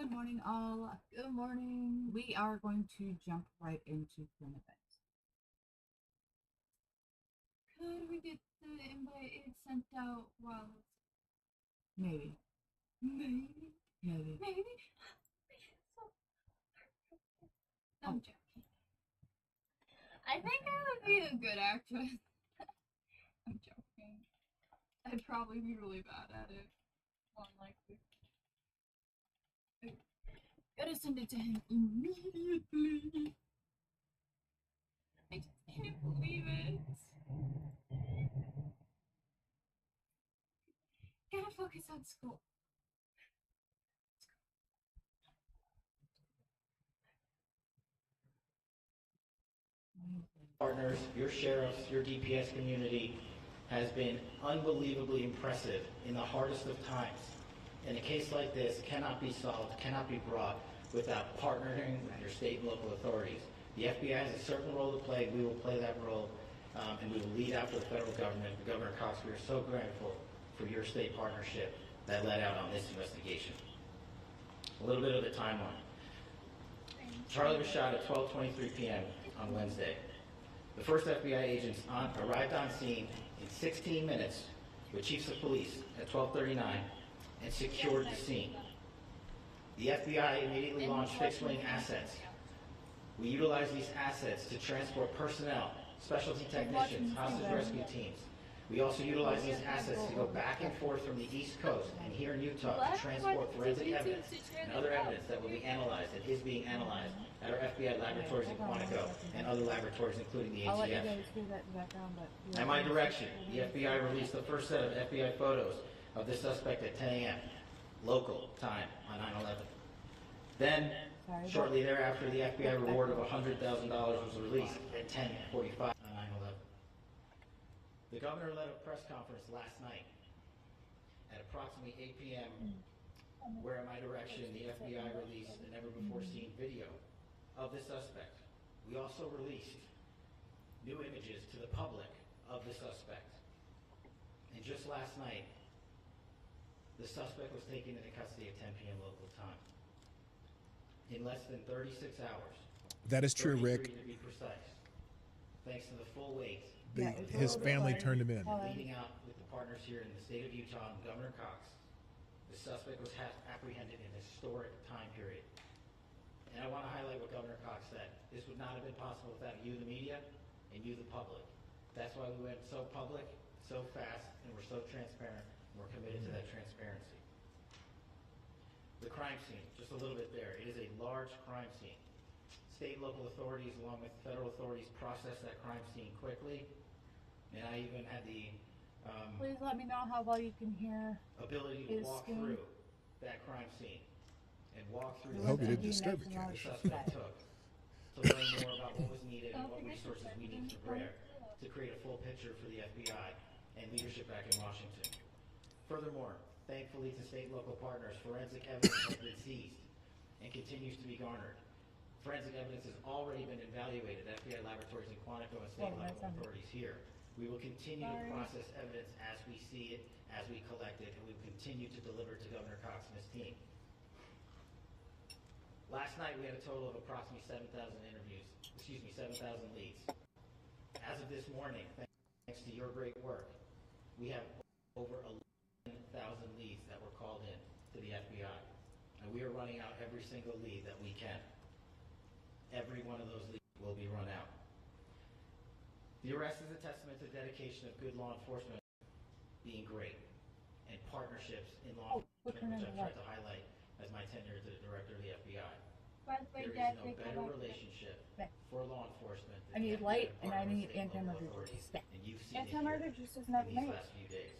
Good morning, all. Good morning. We are going to jump right into current events. Could we get the invite sent out while maybe. Maybe. I'm joking. I think I would be a good actress. I'm joking. I'd probably be really bad at it. Unlikely. Gotta send it to him immediately. I just can't believe it. Gotta focus on school. Partners, your sheriffs, your DPS community has been unbelievably impressive in the hardest of times. And a case like this cannot be solved, cannot be brought without partnering with your state and local authorities. The FBI has a certain role to play. We will play that role, and we will lead after the federal government. Governor Cox, we are so grateful for your state partnership that led out on this investigation. A little bit of the timeline. Charlie was shot at 12:23 p.m. on Wednesday. The first FBI agents arrived on scene in 16 minutes with chiefs of police at 12:39 and secured the scene. The FBI immediately launched fixed-wing assets. We utilized these assets to transport personnel, specialty technicians, hostage rescue teams. We also utilize these assets to go back and forth from the East Coast and here in Utah to transport forensic evidence and other evidence that will be analyzed and is being analyzed at our FBI laboratories in Quantico and other laboratories, including the ATF. At my direction, the FBI released the first set of FBI photos of the suspect at 10 a.m. local time on 9/11. Then, shortly thereafter, the FBI reward of $100,000 was released at 10:45 on 9/11. The governor led a press conference last night at approximately 8 p.m. where, at my direction, the FBI released a never-before-seen video of the suspect. We also released new images to the public of the suspect. And just last night, the suspect was taken into custody at 10 p.m. local time. In less than 36 hours. That is true, Rick. To be precise. Thanks to the full weight. His family turned him in. Leading out with the partners here in the state of Utah and Governor Cox, the suspect was apprehended in a historic time period. And I want to highlight what Governor Cox said. This would not have been possible without you, the media, and you, the public. That's why we went so public, so fast, and we're so transparent, and we're committed to that transparency. The crime scene, just a little bit there. It is a large crime scene. State and local authorities, along with federal authorities, processed that crime scene quickly. And I even had the please let me know how well you can hear. Ability to walk through that crime scene and walk through I hope you didn't disturb it, the suspect took to learn more about what was needed and what resources we need to prepare to create a full picture for the FBI and leadership back in Washington. Furthermore, thankfully to state and local partners, forensic evidence has been seized and continues to be garnered. Forensic evidence has already been evaluated at FBI laboratories in Quantico and state level authorities here. We will continue to process evidence as we see it, as we collect it, and we will continue to deliver to Governor Cox and his team. Last night we had a total of approximately 7,000 leads. As of this morning, thanks to your great work, we have over 11,000 leads that were called in to the FBI. And we are running out every single lead that we can. Every one of those leads will be run out. The arrest is a testament to the dedication of good law enforcement being great and partnerships in law enforcement, which I've tried to highlight as my tenure as the director of the FBI. There is no better relationship for law enforcement than I need light and I need anti-murder juice. and you've seen Anti-murder juice is not in made. these last few days.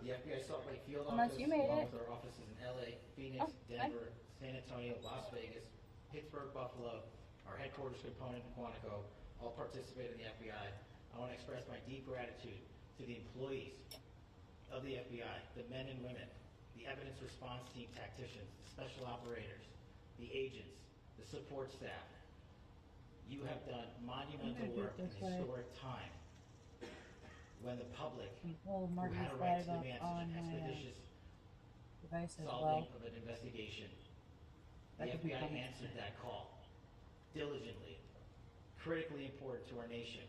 The FBI Salt Lake Field Unless Office, you made along it. with our offices in LA, Phoenix, Denver, San Antonio, Las Vegas, Pittsburgh, Buffalo, our headquarters component in Quantico, all participate in the FBI. I want to express my deep gratitude to the employees of the FBI, the men and women, the evidence response team tacticians, the special operators, the agents, the support staff. You have done monumental work in historic time when the public who had a right to demand such an expeditious solving of an investigation The FBI answered that call diligently, critically important to our nation,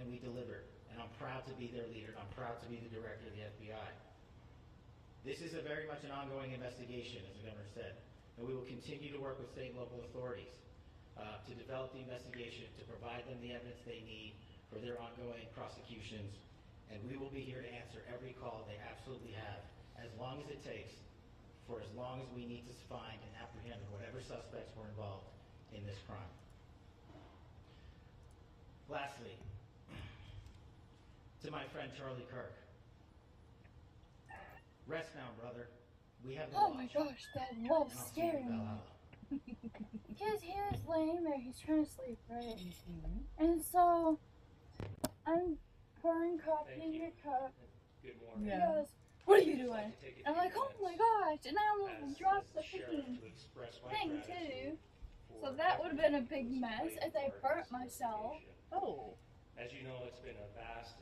and we delivered. And I'm proud to be their leader, and I'm proud to be the director of the FBI. This is very much an ongoing investigation, as the governor said, and we will continue to work with state and local authorities to develop the investigation, to provide them the evidence they need for their ongoing prosecutions, and we will be here to answer every call they absolutely have, as long as it takes, for as long as we need to find and apprehend whatever suspects were involved in this crime. Lastly, to my friend Charlie Kirk, rest now, brother. We have the Oh watch. my gosh, that wolf And I'll see you scared in me. Valhalla. Because he was laying there, he's trying to sleep, right? And so, I'm pouring coffee in your cup. Good morning. He goes, "What are you doing?" And I'm like, "Oh my gosh!" And I almost dropped the freaking thing too. So that would have been a big mess as I burnt myself. Oh. As you know, it's been a vast,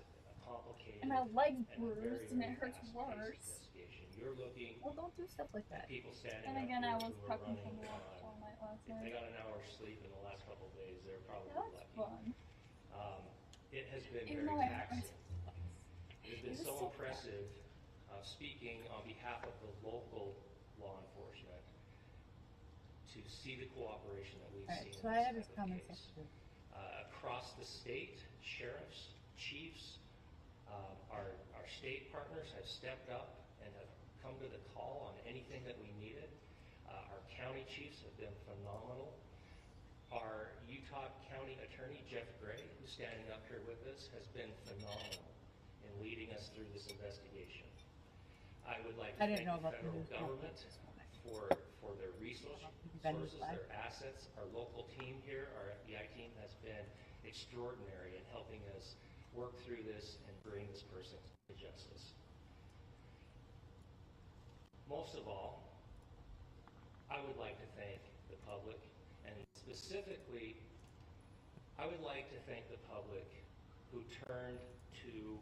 complicated, And my leg's and a very, bruised and it very hurts fast-paced worse. investigation. You're looking Well, don't do stuff like at that. people standing And up again, I here was who are prepping running for work on. all night last If they night. got an hour's sleep in the last couple of days, they're probably That's lucky. fun. It has been Even very though I taxing. hurt. It has been It was so so impressive, speaking on behalf of the local law enforcement, to see the cooperation that we've Alright, seen so in I this have his type of comments case. after. Across the state, sheriffs, chiefs, our state partners have stepped up and have come to the call on anything that we needed. Our county chiefs have been phenomenal. Our Utah County Attorney, Jeff Gray, who's standing up here with us, has been phenomenal in leading us through this investigation. I would like to I didn't thank know the about the federal news government this morning. for their resources, Ben was their assets. Our local team here, our FBI team, has been extraordinary in helping us work through this and bring this person to justice. Most of all, I would like to thank the public, and specifically, I would like to thank the public who turned to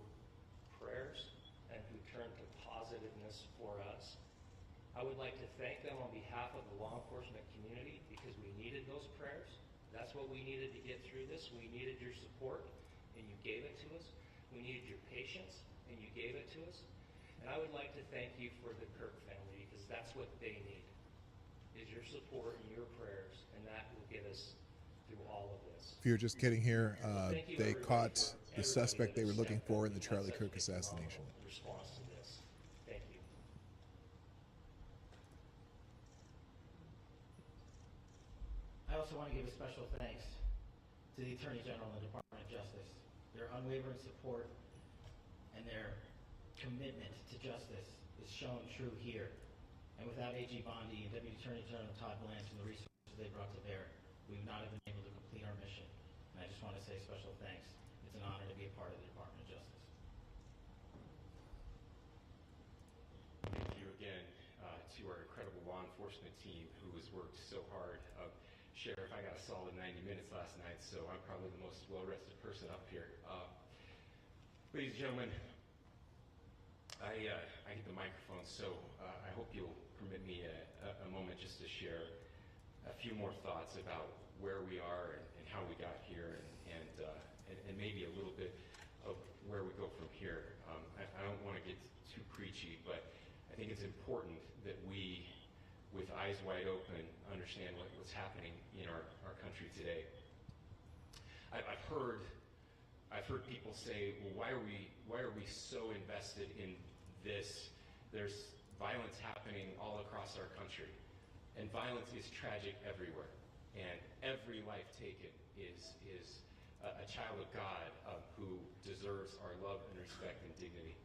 prayers and who turned to positiveness for us. I would like to thank them on behalf of the law enforcement community because we needed those prayers. That's what we needed to get through this. We needed your support, and you gave it to us. We needed your patience, and you gave it to us. And I would like to thank you for the Kirk family because that's what they need, is your support and your prayers, and that will get us through all of this. If you're just getting here, Thank you, they everybody, caught for the suspect everybody they were that looking stepped for up in the and Charlie had Kirk such a assassination. phenomenal response to this. Thank you. I also want to give a special thanks to the Attorney General and the Department of Justice. Their unwavering support and their commitment to justice is shown true here. And without AG Bondi and Deputy Attorney General Todd Blanche and the resources they brought to bear, we would not have been able to complete our mission. And I just want to say special thanks. It's an honor to be a part of the Department of Justice. Thank you again to our incredible law enforcement team who has worked so hard. Sheriff, I got a solid 90 minutes last night, so I'm probably the most well-rested person up here. Ladies and gentlemen, I get the microphone, so I hope you'll permit me a moment just to share a few more thoughts about where we are and how we got here, and maybe a little bit of where we go from here. I don't want to get too preachy, but I think it's important that we, with eyes wide open, understand what's happening in our country today. I've heard people say, well, why are we so invested in this? There's violence happening all across our country, and violence is tragic everywhere, and every life taken is a child of God who deserves our love and respect and dignity.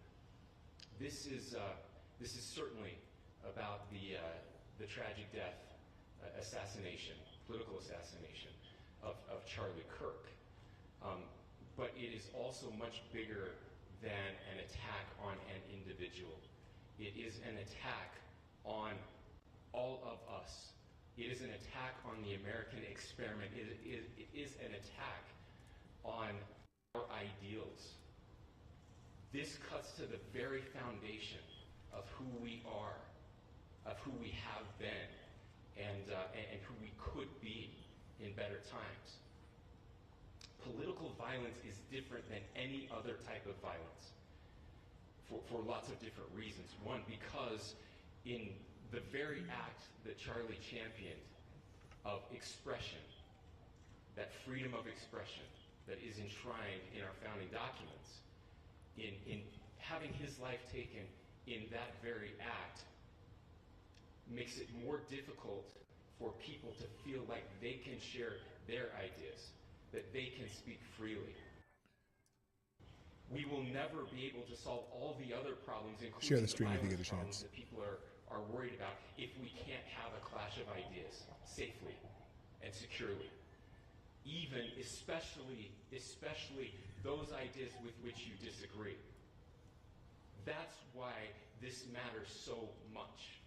This is certainly about the tragic death, assassination, political assassination of Charlie Kirk. But it is also much bigger than an attack on an individual. It is an attack on all of us. It is an attack on the American experiment. It is an attack on our ideals. This cuts to the very foundation of who we are, of who we have been. And and who we could be in better times. Political violence is different than any other type of violence for lots of different reasons. One, because in the very act that Charlie championed of expression, that freedom of expression that is enshrined in our founding documents, in having his life taken in that very act, makes it more difficult for people to feel like they can share their ideas, that they can speak freely. We will never be able to solve all the other problems, including Share the stream if you get a violence problems chance. that people are worried about, if we can't have a clash of ideas safely and securely. Even, especially those ideas with which you disagree. That's why this matters so much.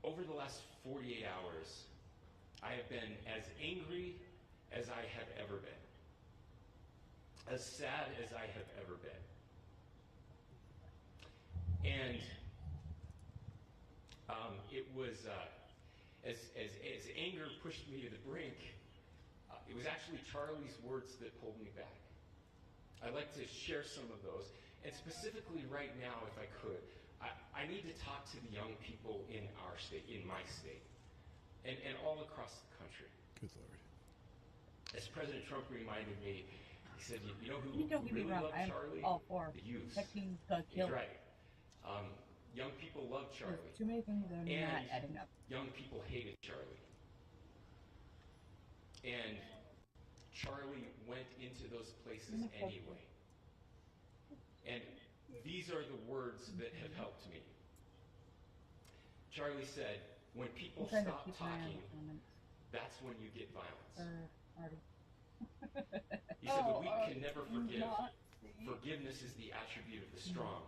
Over the last 48 hours, I have been as angry as I have ever been. As sad as I have ever been. And it was, as anger pushed me to the brink, it was actually Charlie's words that pulled me back. I'd like to share some of those. And specifically right now, if I could, I need to talk to the young people in our state, in my state, and all across the country. Good Lord. As President Trump reminded me, he said, you know who Don't get me really wrong, loved I'm Charlie? all for The youth. protecting the He's killer. right. Young people loved Charlie. There's too many things that are not And adding up. young people hated Charlie. And Charlie went into those places anyway. And these are the words that have helped me. Charlie said, when people I'm trying to stop keep my eye on talking, the comments. that's when you get violence. Marty. He said, but we can never forgive. Not Forgiveness is the attribute of the strong.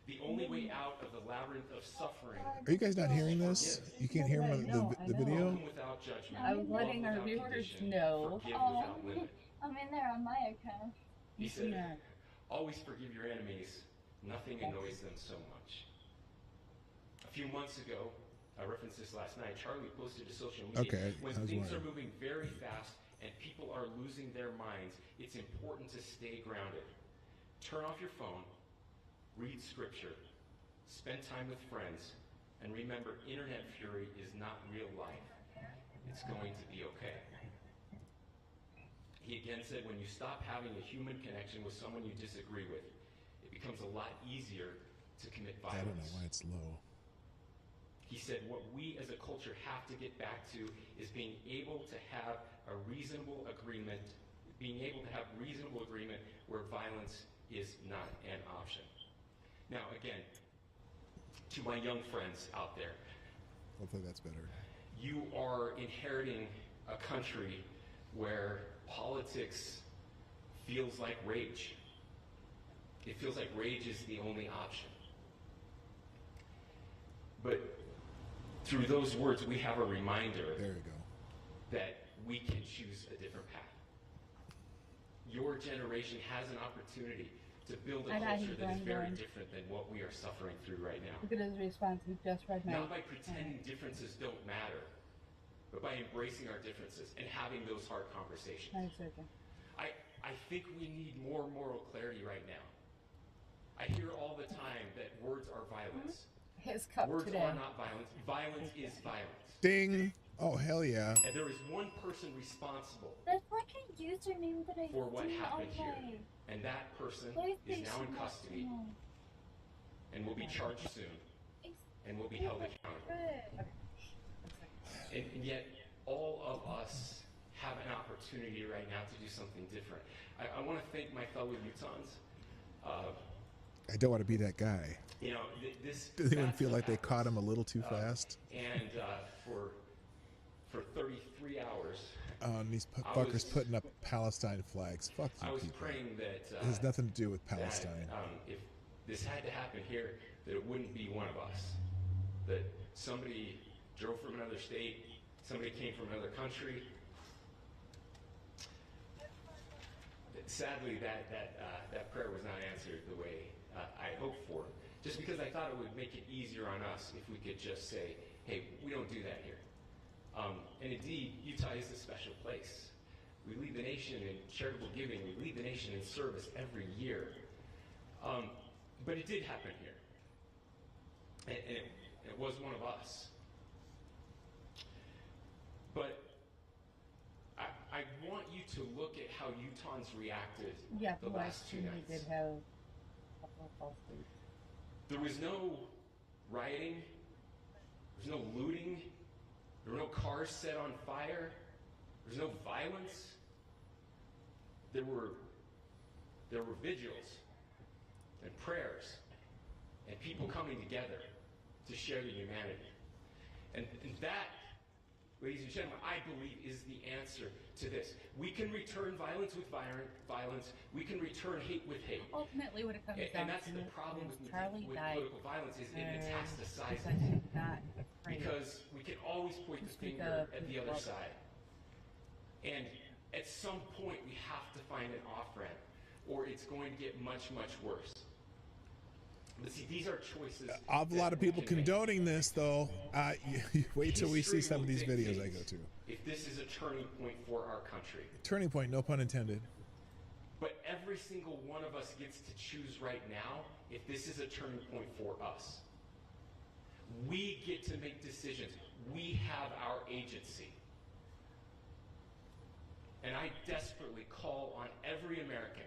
The only way out of the labyrinth of suffering. Are you guys not hearing this? You can't hear I the know. video? Welcome without judgment. I was love letting our without viewers condition, know. Forgive Oh. without limit. I'm in there on my account. He said, Yeah. always forgive your enemies. Nothing annoys them so much. A few months ago, I referenced this last night, Charlie posted to social media, Okay, when I was things are wondering. moving very fast and people are losing their minds, it's important to stay grounded. Turn off your phone, read scripture, spend time with friends, and remember, internet fury is not real life. It's going to be okay. He again said, when you stop having a human connection with someone you disagree with, it becomes a lot easier to commit I violence. don't know why it's low. He said, what we as a culture have to get back to is being able to have a reasonable agreement, where violence is not an option. Now, again, to my young friends out there, Hopefully that's better. you are inheriting a country where politics feels like rage. It feels like rage is the only option. But through those words, we have a reminder There we go. that we can choose a different path. Your generation has an opportunity to build a I got culture you, that is very Brian. different than what we are suffering through right now. Look at his response. He just read my. Not by pretending differences don't matter, but by embracing our differences and having those hard conversations. Nice surgeon. I think we need more moral clarity right now. I hear all the time that words are violence. His cup Words today. are not violence. Violence is violence. Ding! Oh, hell yeah. And there is one person responsible There's like a username that I for what see happened on here. And that person my is now in PlayStation. custody and will be charged soon and will be held accountable. And yet, all of us have an opportunity right now to do something different. I want to thank my fellow Utahns. I don't want to be that guy. You know, this. Does anyone bad feel stuff like they happens. caught him a little too fast? And for 33 hours, And these I fuckers was- putting up Palestine flags. Fuck you I was people. praying that It has nothing to do with that, Palestine. if this had to happen here, that it wouldn't be one of us. That somebody drove from another state, somebody came from another country. Sadly, that prayer was not answered the way I hoped for. just because I thought it would make it easier on us if we could just say, hey, we don't do that here. And indeed, Utah is a special place. We lead the nation in charitable giving. We lead the nation in service every year. But it did happen here. And it was one of us. But I want you to look at how Utahns reacted Yeah, the last 2 we nights. did have a couple of false leads. There was no rioting. There was no looting. There were no cars set on fire. There was no violence. There were vigils and prayers and people coming together to share the humanity. And that, ladies and gentlemen, I believe is the answer to this. We can return violence with violence. We can return hate with hate. Ultimately, what it comes down And that's to the problem is with Charlie died political violence is it metastasizes. because he's not afraid. Because we can always point the finger at the other side. And at some point, we have to find an off-ramp, or it's going to get much, much worse. But see, these are choices. A lot of people condoning this, though. You wait till we see some of these videos I go to. If this is a turning point for our country. Turning point, no pun intended. But every single one of us gets to choose right now if this is a turning point for us. We get to make decisions. We have our agency. And I desperately call on every American,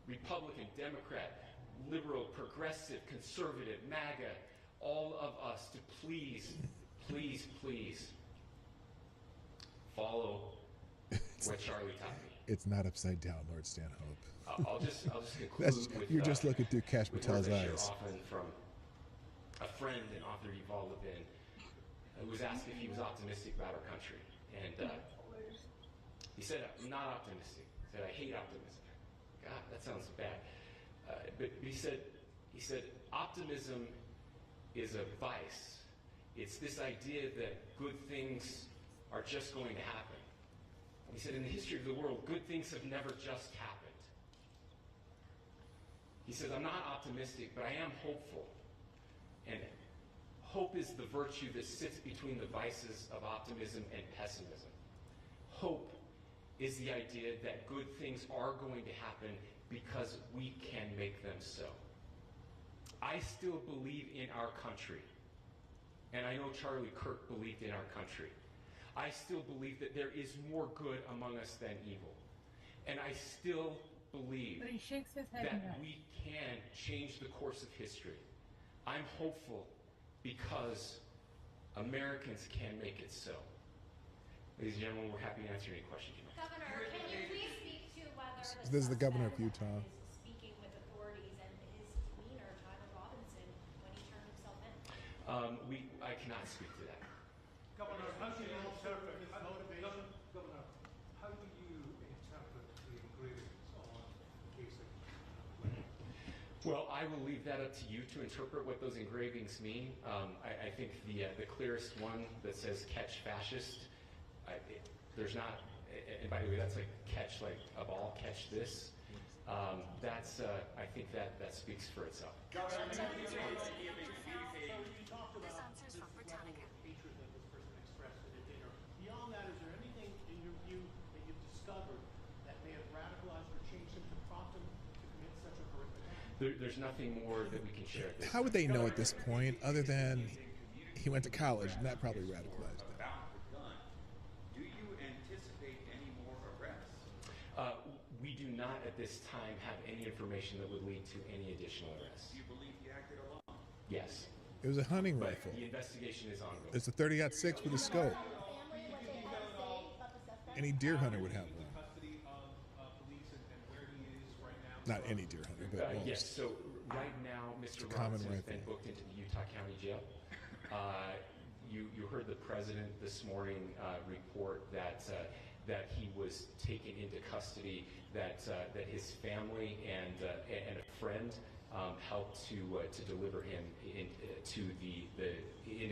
Republican, Democrat, liberal, progressive, conservative, MAGA, all of us to please, please, please follow what Charlie taught me. It's not upside down, Lord Stanhope. I'll just conclude with you're just looking through Cash with Patel's words I share eyes. often from a friend and author Yuval Levin, who was asked if he was optimistic about our country, and he said, "I'm not optimistic." He said, "I hate optimism." God, that sounds bad. But he said, optimism is a vice. It's this idea that good things are just going to happen. He said, in the history of the world, good things have never just happened. He says, I'm not optimistic, but I am hopeful. And hope is the virtue that sits between the vices of optimism and pessimism. Hope is the idea that good things are going to happen because we can make them so. I still believe in our country. And I know Charlie Kirk believed in our country. I still believe that there is more good among us than evil. And I still believe But he shakes his head that no. we can change the course of history. I'm hopeful because Americans can make it so. Ladies and gentlemen, we're happy to answer any questions you may have. Governor, can you please speak to whether This is the governor of suspect Utah. is speaking with authorities and his demeanor, Tyler Robinson, when he turned himself in? I cannot speak to that. Governor, how do you interpret his motivation? Governor, how do you interpret the engravings on the casing? Well, I will leave that up to you to interpret what those engravings mean. I think the clearest one that says "catch fascist," there's not, and by the way, that's like catch like a ball, catch this. I think that speaks for itself. Governor, you talked about this level of hatred that this person expressed at a dinner. Beyond that, is there anything in your view that you've discovered that may have radicalized or changed him to prompt him to commit such a horrific act? There's nothing more that we can share at this How would they know at this point, other than he went to college, and that probably radicalized him? About the gun, do you anticipate any more arrests? We do not at this time have any information that would lead to any additional arrests. Do you believe he acted alone? Yes, It was a hunting but rifle. the investigation is ongoing. It's a 30-06 with a scope. Any deer hunter would have one. Custody of police and where he is right now? Not any deer hunter, but most. Yes, so right now, Mr. a common Robinson has been rifle. booked into the Utah County Jail. You heard the president this morning report that he was taken into custody, that his family and a friend helped to deliver him into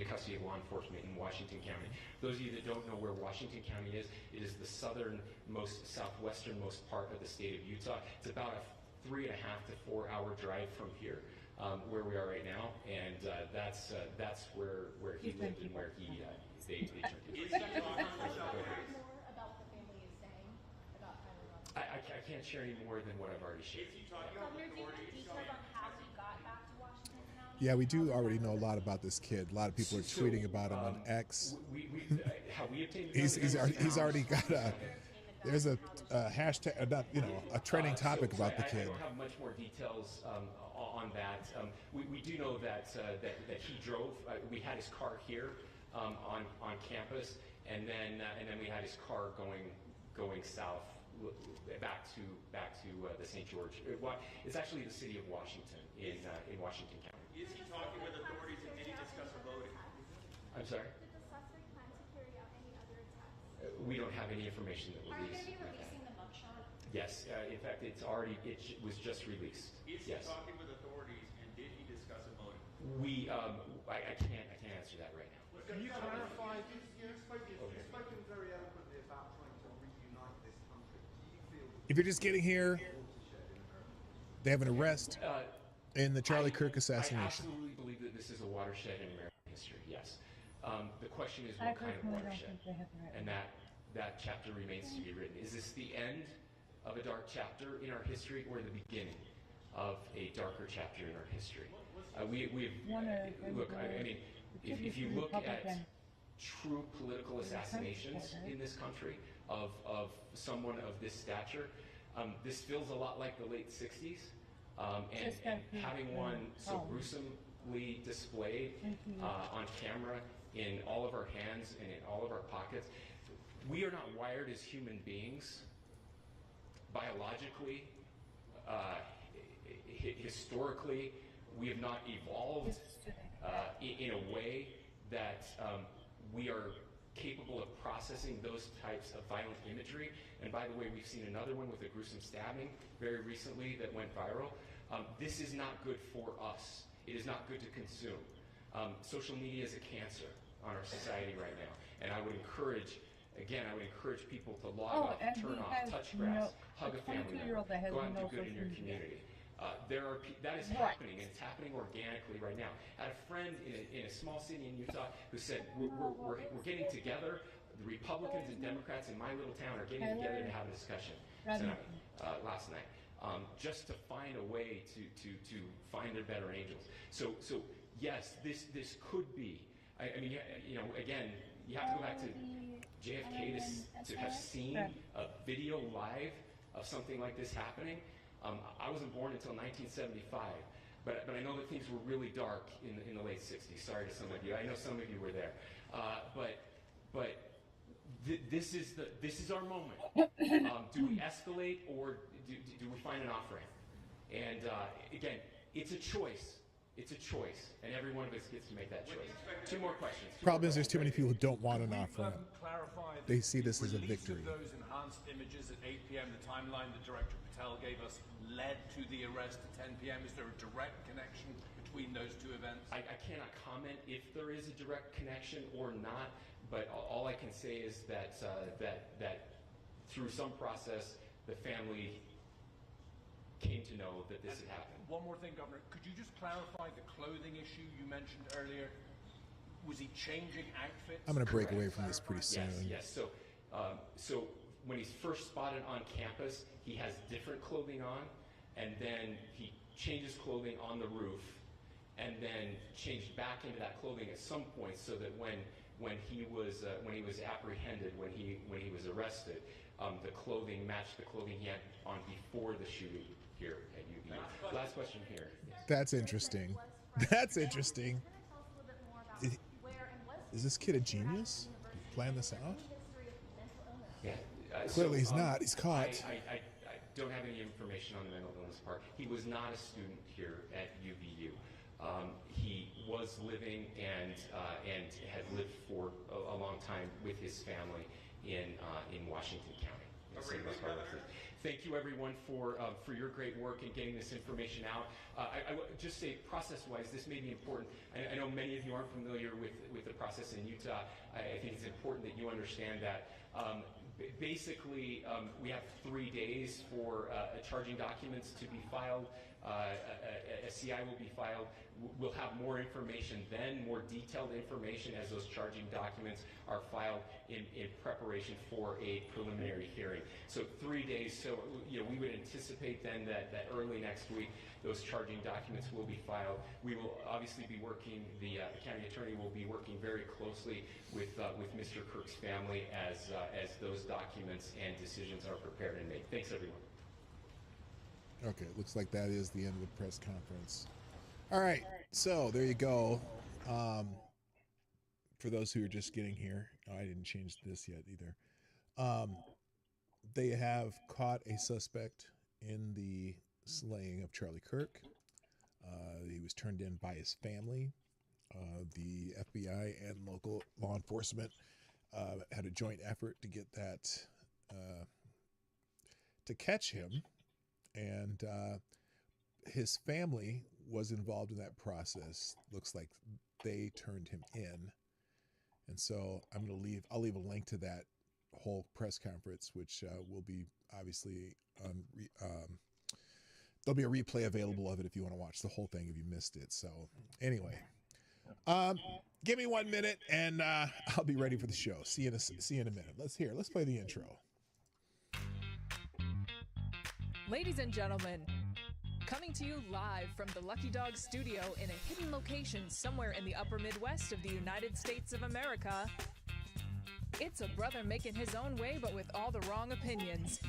custody of law enforcement in Washington County. Those of you that don't know where Washington County is, it is the southwesternmost part of the state of Utah. It's about a 3.5 to 4 hour drive from here. where we are right now, and that's where he lived and where they turned his. I can't share any more than what I've already shared. Yeah, we do already know a lot about this kid. A lot of people are tweeting about him on X. How we obtained He's already got a. There's a hashtag, not, a trending topic about the kid. I don't have much more details on that. We do know that he drove. We had his car here on campus, and then we had his car going south back to the St. George. It's actually the city of Washington in Washington County. Is he talking with authorities and did he discuss a voting? I'm sorry? Did the suspect plan to carry out any other attacks? We don't have any information that will Are you going to be releasing the mugshot? Yes, in fact, it was just released. Is he Yes. talking with authorities and did he discuss a motive? I can't answer that right now. Can you clarify? You've spoken very eloquently about trying to reunite this country. Do you feel If you're just getting here, they have an arrest in the Charlie Kirk I assassination. absolutely believe that this is a watershed in American history, yes. The question is what kind of watershed? And that chapter remains to be written. Is this the end of a dark chapter in our history or the beginning of a darker chapter in our history? Look, I mean, if you look at true political assassinations in this country of someone of this stature, this feels a lot like the late 60s. And having one so gruesomely displayed on camera in all of our hands and in all of our pockets. We are not wired as human beings biologically, historically. We have not evolved in a way that we are capable of processing those types of violent imagery. And by the way, we've seen another one with a gruesome stabbing very recently that went viral. This is not good for us. It is not good to consume. Social media is a cancer on our society right now. And I would encourage people to log off, turn off, touch grass, hug a family member, go out and do good in your community. That is happening, and it's happening organically right now. I had a friend in a small city in Utah who said, we're getting together. The Republicans and Democrats in my little town are getting together to have a discussion last night, just to find a way to find their better angels. So yes, this could be. I mean, again, you have to go back to JFK to have seen a video live of something like this happening. I wasn't born until 1975, but I know that things were really dark in the late 60s. Sorry to some of you. I know some of you were there. But this is our moment. Do we escalate or do we find an off-ramp? And again, it's a choice. It's a choice, and every one of us gets to make that choice. Two more questions. Problem is, there's too many people who don't want an off-ramp. They see this as a victory. Those enhanced images at 8 p.m., the timeline that Director Patel gave us led to the arrest at 10 p.m. Is there a direct connection between those two events? I cannot comment if there is a direct connection or not, but all I can say is that through some process, the family came to know that this had happened. One more thing, Governor. Could you just clarify the clothing issue you mentioned earlier? Was he changing outfits? I'm going to break away from this pretty soon. Yes. So when he's first spotted on campus, he has different clothing on, and then he changes clothing on the roof, and then changed back into that clothing at some point, so that when he was apprehended, when he was arrested, the clothing matched the clothing he had on before the shooting here at UVU. Last question here. Yes. That's interesting. That's interesting. Is this kid a genius? Plan this out? Yeah. Clearly he's not. He's caught. I don't have any information on the mental illness part. He was not a student here at UVU. He was living and had lived for a long time with his family in Washington County. Thank you, everyone, for your great work in getting this information out. I would just say, process-wise, this may be important. I know many of you aren't familiar with the process in Utah. I think it's important that you understand that. Basically, we have 3 days for charging documents to be filed a CI will be filed. We'll have more information then, more detailed information as those charging documents are filed in preparation for a preliminary hearing. So 3 days. So we would anticipate then that early next week those charging documents will be filed. We will obviously be working. The county attorney will be working very closely with Mr. Kirk's family as those documents and decisions are prepared and made. Thanks, everyone. Okay, it looks like that is the end of the press conference. All right, so there you go. For those who are just getting here, I didn't change this yet either. They have caught a suspect in the slaying of Charlie Kirk. He was turned in by his family. The FBI and local law enforcement had a joint effort to get that, to catch him. And his family was involved in that process. Looks like they turned him in. And so I'll leave a link to that whole press conference, which will be obviously on, there'll be a replay available of it if you want to watch the whole thing if you missed it. So anyway, give me 1 minute and I'll be ready for the show. See you in a minute. Let's play the intro. Ladies and gentlemen, coming to you live from the Lucky Dog studio in a hidden location somewhere in the upper Midwest of the United States of America, it's a brother making his own way but with all the wrong opinions.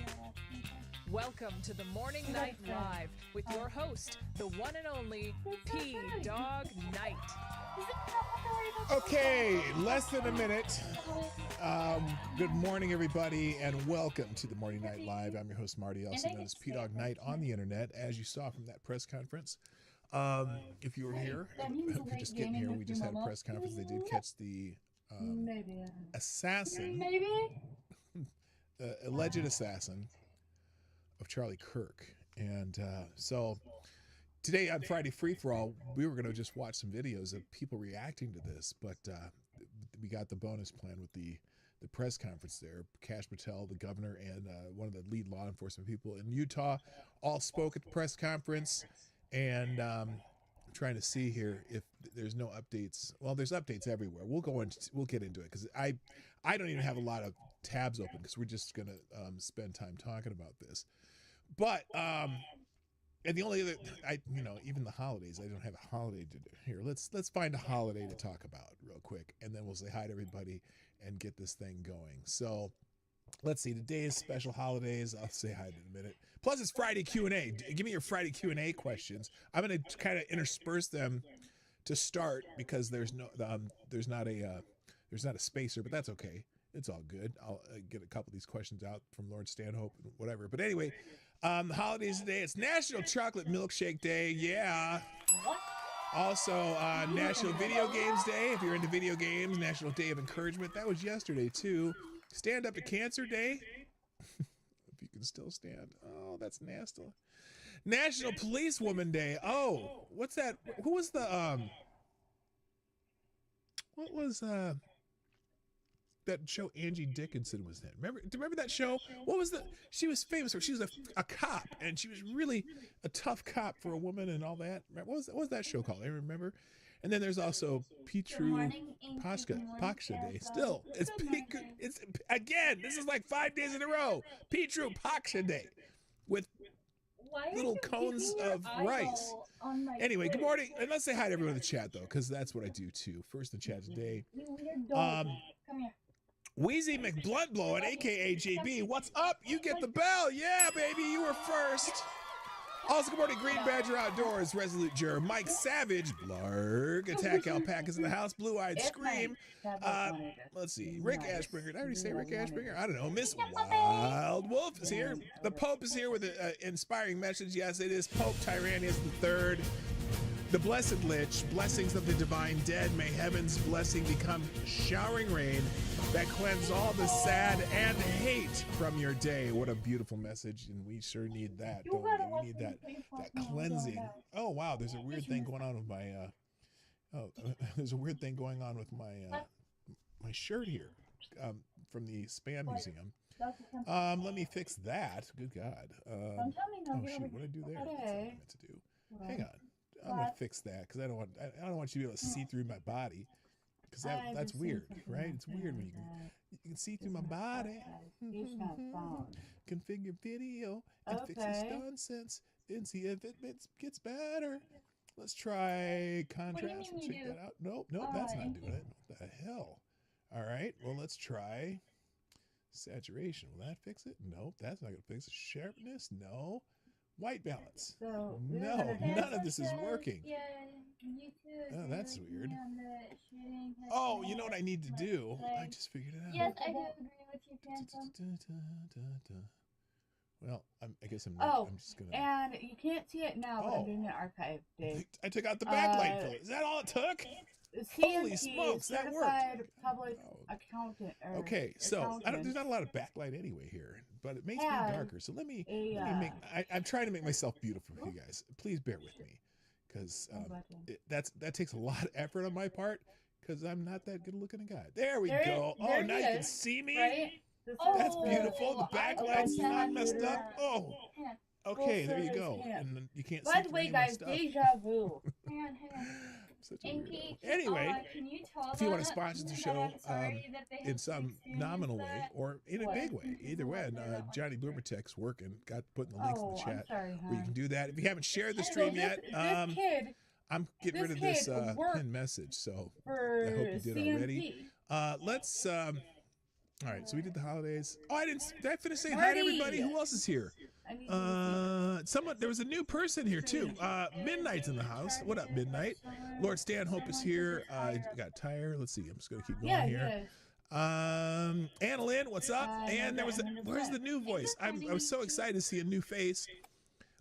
Welcome to the Morning Night Live with your host, the one and only P-Dog Knight. Okay, less than a minute. Good morning, everybody, and welcome to the Morning Night Live. I'm your host, Marty, also known as P-Dog Knight on the internet, as you saw from that press conference. If you were here, if you're just getting here, we just had a press conference. They did catch the assassin, alleged assassin of Charlie Kirk. And so today on Friday Free For All, we were going to just watch some videos of people reacting to this, but we got the bonus plan with the press conference there. Kash Patel, the governor, and one of the lead law enforcement people in Utah all spoke at the press conference. And I'm trying to see here if there's no updates. Well, there's updates everywhere. We'll get into it because I don't even have a lot of tabs open because we're just going to spend time talking about this. But and the only other, even the holidays, I don't have a holiday to do here. Let's find a holiday to talk about real quick, and then we'll say hi to everybody and get this thing going. So let's see, today's special holidays. I'll say hi in a minute. Plus, it's Friday Q&A. Give me your Friday Q&A questions. I'm going to kind of intersperse them to start because there's not a spacer, but that's okay. It's all good. I'll get a couple of these questions out from Lord Stanhope and whatever. But anyway, the holidays today. It's National Chocolate Milkshake Day. Yeah. Also, National Video Games Day. If you're into video games, National Day of Encouragement. That was yesterday too. Stand Up to Cancer Day. If you can still stand. Oh, that's nasty. National Policewoman Day. Oh, what's that? Who was the what was that show Angie Dickinson was in? Remember that show? What was she was famous for? She was a cop, and she was really a tough cop for a woman and all that. What was that show called? I remember. And then there's also Petru Paksha Day. Still, it's again, this is like 5 days in a row. Petru Paksha Day with little cones of rice. Anyway, good morning. And let's say hi to everyone in the chat, though, because that's what I do, too. First in the chat today. Come here. Wheezy McBluntblowin, a.k.a. JB. What's up? You get the bell. Yeah, baby, you were first. Also, good morning, Green Badger Outdoors, Resolute Juror, Mike Savage, Blarg, Attack Alpacas in the house, Blue-Eyed Scream. Let's see, Rick Ashbringer. Did I already say Rick Ashbringer? I don't know. Mrz-Wild-Wolf is here. The Pope is here with an inspiring message. Yes, it is Pope Tyrannus III. The Blessed Lich, blessings of the divine dead. May heaven's blessing become showering rain that cleanse all the sad and hate from your day. What a beautiful message, and we sure need that, don't we? We need that cleansing. Oh wow, there's a weird thing going on with my there's a weird thing going on with my my shirt here from the Spam Museum. Let me fix that. Good God. Don't tell me no. Oh Get shoot, over what did I do there? here. That's what I meant to do. Hang on. I'm gonna fix that because I don't want you to be able to see through my body. Because that's weird, right? It's weird when you can see through my body. Configure video and fix this nonsense and see if it gets better. Let's try contrast. We'll check that out. Nope, that's not doing it. What the hell? All right, well, let's try saturation. Will that fix it? Nope, that's not going to fix it. Sharpness? No. White balance? No, none of this is working. Oh, that's weird. Oh, you know what I need to do? I just figured it out. Yes, I do agree with you, Phantom. Well, I guess I'm just going to... and you can't see it now, but I'm doing an archive, Dave. I took out the backlight filter. Is that all it took? Holy smokes, that worked. Public accountant. Okay, so there's not a lot of backlight anyway here, but it makes me darker. So let me make. I'm trying to make myself beautiful for you guys. Please bear with me, because that takes a lot of effort on my part, because I'm not that good looking a guy. There we go. Oh, now you can see me. Right? That's beautiful. The backlight's not messed up. Oh. Okay, there you go. And then you can't see. By the way, guys, deja vu. Hang on. Anyway, can you tell if you want to them sponsor the that show I'm sorry that they in have to some experience nominal way that? or in a big way, either way, and Johnny Boomertech's working, got putting the links in the chat where you can do that. If you haven't shared the stream yet, I'm getting rid of this pinned message, so I hope you did already. Let's all right, so we did the holidays. Oh, did I finish saying hi to everybody? Who else is here? There was a new person here too. Midnight's in the house. What up, Midnight? Lord Stanhope is here. Got Tyre. Let's see. I'm just gonna keep going here. Anna Lynn, what's up? And where's the new voice? I was so excited to see a new face.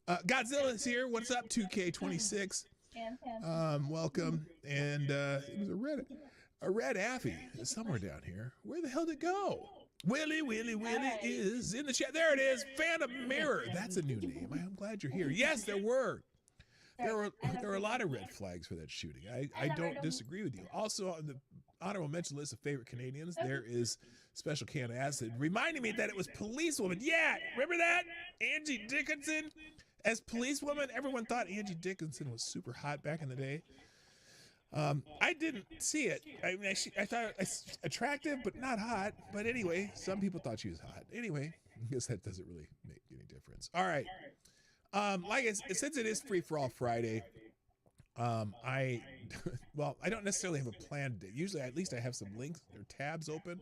Godzilla is here. What's up, 2K26? Welcome. And it was a red Affy somewhere down here. Where the hell did it go? Willie is in the chat. There it is. Phantom Mirror. That's a new name. I'm glad you're here. Yes, there were a lot of red flags for that shooting. I don't disagree with you. Also, on the honorable mention list of favorite Canadians, there is Special Can Acid, reminding me that it was Policewoman. Yeah, remember that? Angie Dickinson as Policewoman. Everyone thought Angie Dickinson was super hot back in the day. I didn't see it. I mean, I thought it was attractive, but not hot. But anyway, some people thought she was hot. Anyway, I guess that doesn't really make any difference. All right. Since it is Free for All Friday, I don't necessarily have a plan today. Usually, at least I have some links or tabs open,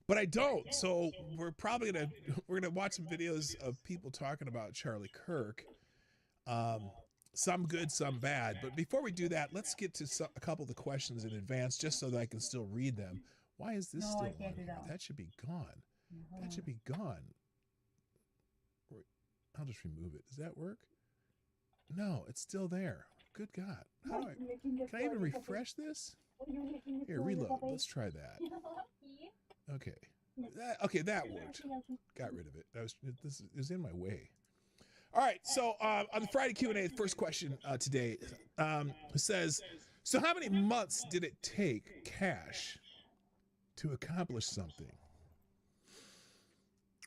but I don't. So we're gonna watch some videos of people talking about Charlie Kirk. Some good, some bad. But before we do that, let's get to a couple of the questions in advance, just so that I can still read them. Why is this still on? That should be gone. That should be gone. I'll just remove it. Does that work? No, it's still there. Good God. Can I even refresh this? Here, reload. Let's try that. Okay. That worked. Got rid of it. It was in my way. All right, so on the Friday Q&A, the first question today says, so how many months did it take Cash to accomplish something?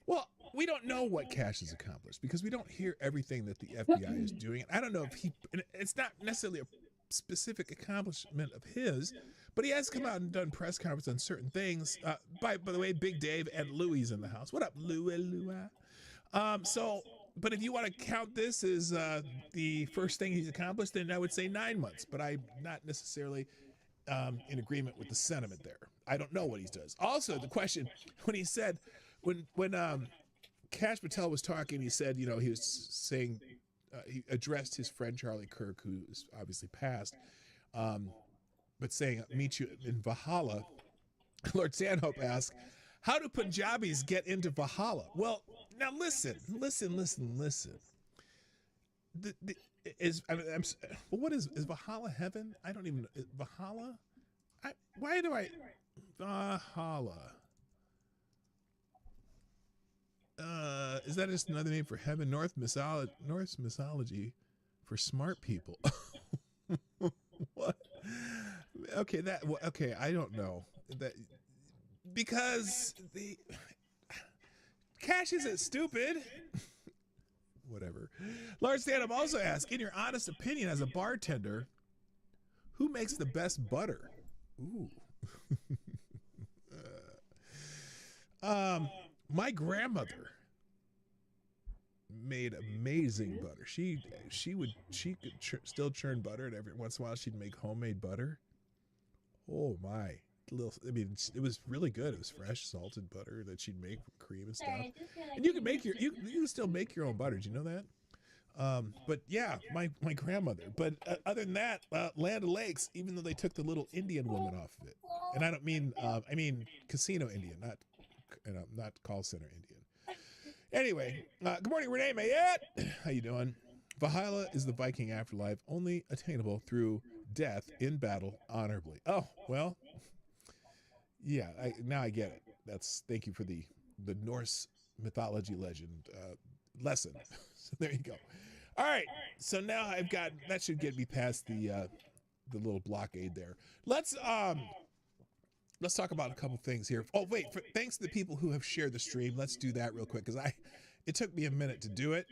Well, we don't know what Cash has accomplished because we don't hear everything that the FBI is doing. I don't know if it's not necessarily a specific accomplishment of his, but he has come out and done press conference on certain things. By the way, Big Dave and Louie's in the house. What up, Louie? But if you want to count this as the first thing he's accomplished, then I would say 9 months. But I'm not necessarily in agreement with the sentiment there. I don't know what he does. Also, the question, when he said, when Kash Patel was talking, he said, he was saying, he addressed his friend Charlie Kirk, who is obviously passed, but saying, meet you in Valhalla. Lord Stanhope asked, how do Punjabis get into Valhalla? Well, now listen. What is Valhalla heaven? I don't even know. Valhalla? Valhalla? Is that just another name for heaven? Norse mythology for smart people. What? Okay, I don't know that. Because Cash isn't stupid. Whatever. Lord Stanham also asks, in your honest opinion as a bartender, who makes the best butter? Ooh. My grandmother made amazing butter. She could still churn butter, and every once in a while she'd make homemade butter. Oh my. It was really good. It was fresh salted butter that she'd make with cream and stuff. And you can make you can still make your own butter. Do you know that? But yeah, my grandmother. But other than that, Land O'Lakes, even though they took the little Indian woman off of it, and I don't mean I mean casino Indian, not call center Indian. Anyway, good morning, Renee Mayette. How you doing? Valhalla is the Viking afterlife, only attainable through death in battle honorably. Oh well. Yeah, now I get it. Thank you for the Norse mythology legend lesson. So there you go. All right, so now I've got that should get me past the little blockade there. Let's talk about a couple things here. Oh wait, thanks to the people who have shared the stream. Let's do that real quick because it took me a minute to do it.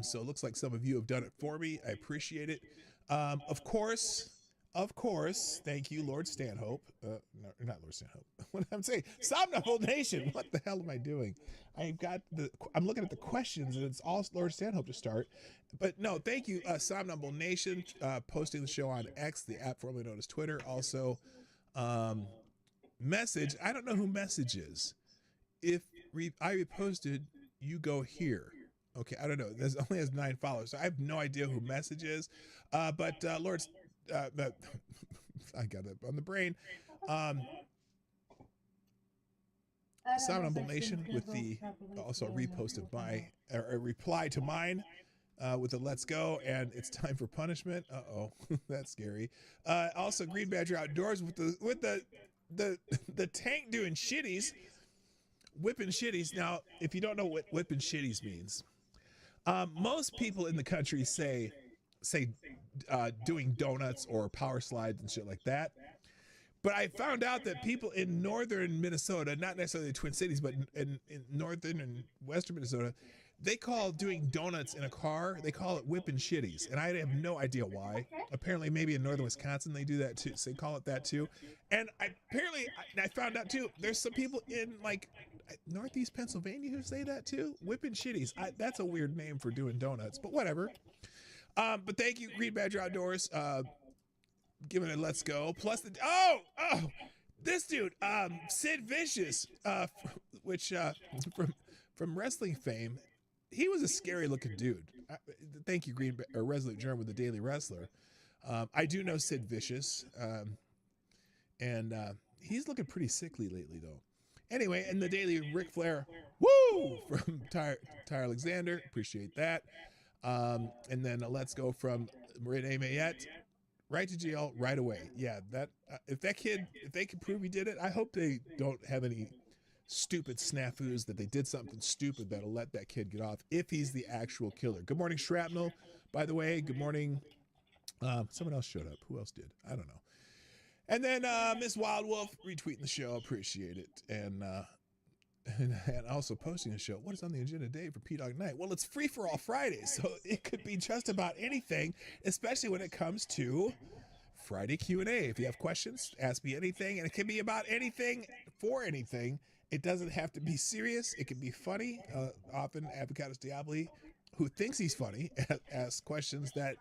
So it looks like some of you have done it for me. I appreciate it. Of course, thank you, Lord Stanhope. No, not Lord Stanhope. What am I saying? Somnambull Nation. What the hell am I doing? I'm looking at the questions, and it's all Lord Stanhope to start. But no, thank you, Somnambull Nation, posting the show on X, the app formerly known as Twitter. Also, Message. I don't know who Message is. If I reposted, you go here. Okay, I don't know. There's only has 9 followers, so I have no idea who Message is. But Lord. I got it on the brain. Somnambull Nation with the also a repost of a reply to mine with a let's go, and it's time for punishment. Uh-oh, that's scary. Also Green Badger Outdoors with the tank doing shitties, whipping shitties. Now, if you don't know what whipping shitties means, most people in the country say doing donuts or power slides and shit like that. But I found out that people in northern Minnesota, not necessarily the Twin Cities, but in northern and western Minnesota, they call doing donuts in a car, they call it whipping shitties. And I have no idea why. Apparently maybe in northern Wisconsin they do that too. So they call it that too. And I found out too, there's some people in like northeast Pennsylvania who say that too. Whipping shitties. That's a weird name for doing donuts, but whatever. But thank you, Green Badger Outdoors, giving it a let's go. Plus this dude, Sid Vicious, which from wrestling fame, he was a scary looking dude. Thank you, Resolute Germ with the Daily Wrestler. I do know Sid Vicious, and he's looking pretty sickly lately though. Anyway, and the Daily Ric Flair, woo, from Tyre Alexander, appreciate that. And then let's go from Renee Mayette, right to jail right away. Yeah, if they can prove he did it, I hope they don't have any stupid snafus that they did something stupid that'll let that kid get off if he's the actual killer. Good morning, Shrapnel. By the way, good morning. Someone else showed up. Who else did? I don't know. And then Mrz-Wild-Wolf retweeting the show. Appreciate it. And also posting a show. What is on the agenda today for P-Dog Night? Well, it's Free for All Friday, so it could be just about anything, especially when it comes to Friday Q&A. If you have questions, ask me anything, and it can be about anything for anything. It doesn't have to be serious. It can be funny. Often, Avocados Diabli, who thinks he's funny, asks questions that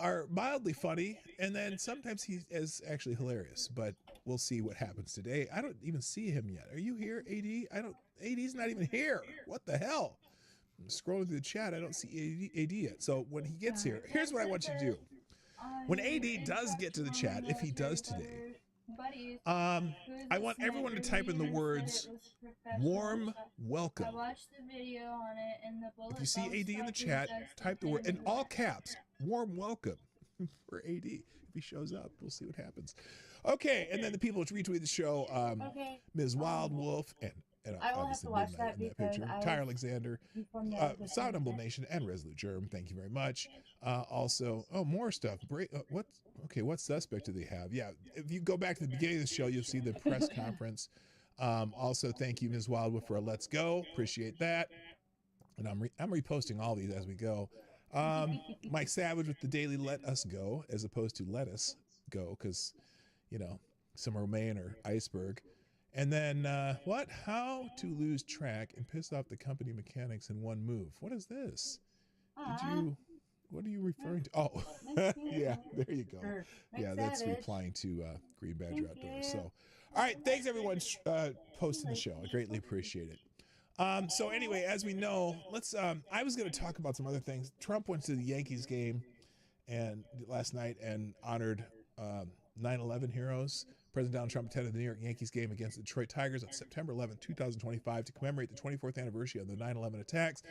are mildly funny, and then sometimes he is actually hilarious, but we'll see what happens today. I don't even see him yet. Are you here, AD? AD's not even here. What the hell? I'm scrolling through the chat. I don't see AD yet. So when he gets here, here's what I want you to do. When AD does get to the chat, if he does today, I want everyone to type in the words warm welcome. I watched the video on it and the bullet. If you see AD in the chat, type the word in all caps, warm welcome for AD. If he shows up, we'll see what happens. Okay, and then the people which retweet the show, Mrz-Wild-Wolf and I will have to watch that because Tyre Alexander, Somnambull Nation, and Resolute Germ. Thank you very much. Also, more stuff. What suspect do they have? Yeah, if you go back to the beginning of the show, you'll see the press conference Also, thank you, Ms. Wildwood, for a Let's Go. Appreciate that. And I'm reposting all these as we go. Mike Savage with the daily Let Us Go, as opposed to Let Us Go, because, you know, some Romaine or iceberg. And then, what? How to lose track and piss off the company mechanics in one move. What is this? What are you referring to? Oh, yeah, there you go. Yeah, that's replying to Green Badger Outdoors. So, all right, thanks everyone posting the show. I greatly appreciate it. So anyway, as we know, let's. I was going to talk about some other things. Trump went to the Yankees game and last night and honored 9/11 heroes. President Donald Trump attended the New York Yankees game against the Detroit Tigers on September 11, 2025, to commemorate the 24th anniversary of the 9/11 attacks.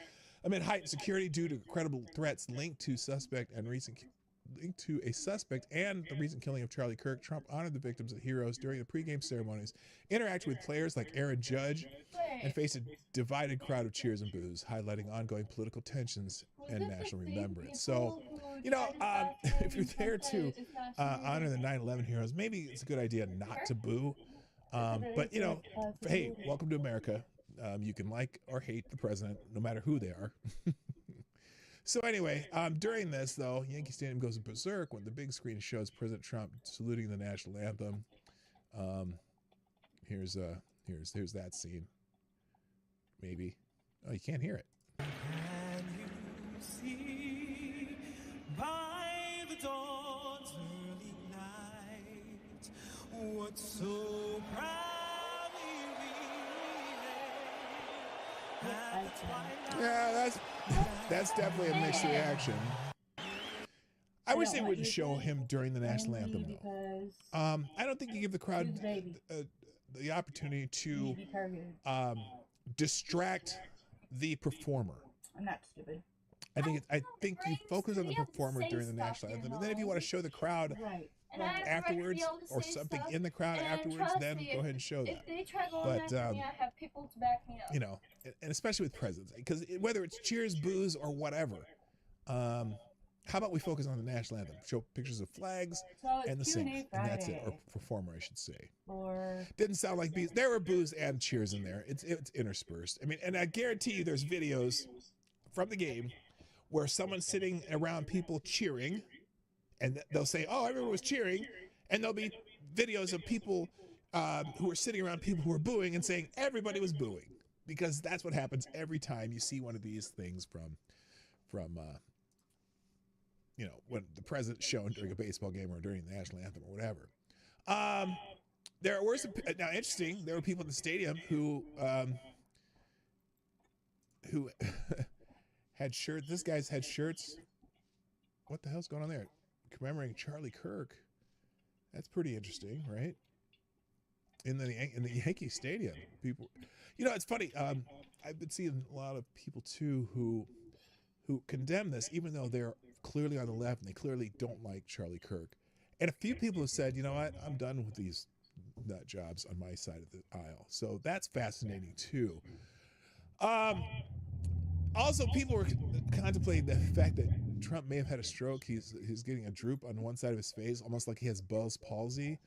Amid heightened security due to credible threats linked to a suspect and the recent killing of Charlie Kirk, Trump honored the victims and heroes during the pregame ceremonies, interacted with players like Aaron Judge, and faced a divided crowd of cheers and boos, highlighting ongoing political tensions and national remembrance. So, you know, if you're there to honor the 9/11 heroes, maybe it's a good idea not to boo. But, you know, hey, welcome to America. You can like or hate the president, no matter who they are. So anyway, during this, though, Yankee Stadium goes berserk when the big screen shows President Trump saluting the national anthem. Here's that scene. Maybe. Oh, you can't hear it. Can you see by the dawn's early light what so proudly we lay at the twilight? Yeah, that's definitely a mixed reaction. I wish they wouldn't show him during the national anthem, though. I don't think you give the crowd the opportunity to distract the performer. I'm not stupid. I think you focus on the performer during the national anthem, and then if you want to show the crowd afterwards or something in the crowd afterwards, then go ahead and show that. But I have people to back me up. you know, and especially with presidents, because whether it's cheers, boos, or whatever, how about we focus on the national anthem? Show pictures of flags and the singer, and that's it, or performer, I should say. Didn't sound like bees. There were boos and cheers in there. It's interspersed. I mean, and I guarantee you, there's videos from the game where someone's sitting around people cheering, and they'll say, "Oh, everyone was cheering," and there'll be videos of people who are sitting around people who are booing and saying everybody was booing, because that's what happens every time you see one of these things from you know, when the president's shown during a baseball game or during the national anthem or whatever. There were some, now interesting, there were people in the stadium who had shirts. This guy's had shirts. What the hell's going on there? Commemorating Charlie Kirk. That's pretty interesting, right? In the Yankee Stadium, people. You know, it's funny. I've been seeing a lot of people too who condemn this, even though they're clearly on the left and they clearly don't like Charlie Kirk. And a few people have said, you know what, I'm done with these nut jobs on my side of the aisle. So that's fascinating too. Also, people were contemplating the fact that Trump may have had a stroke. He's getting a droop on one side of his face, almost like he has Bell's palsy.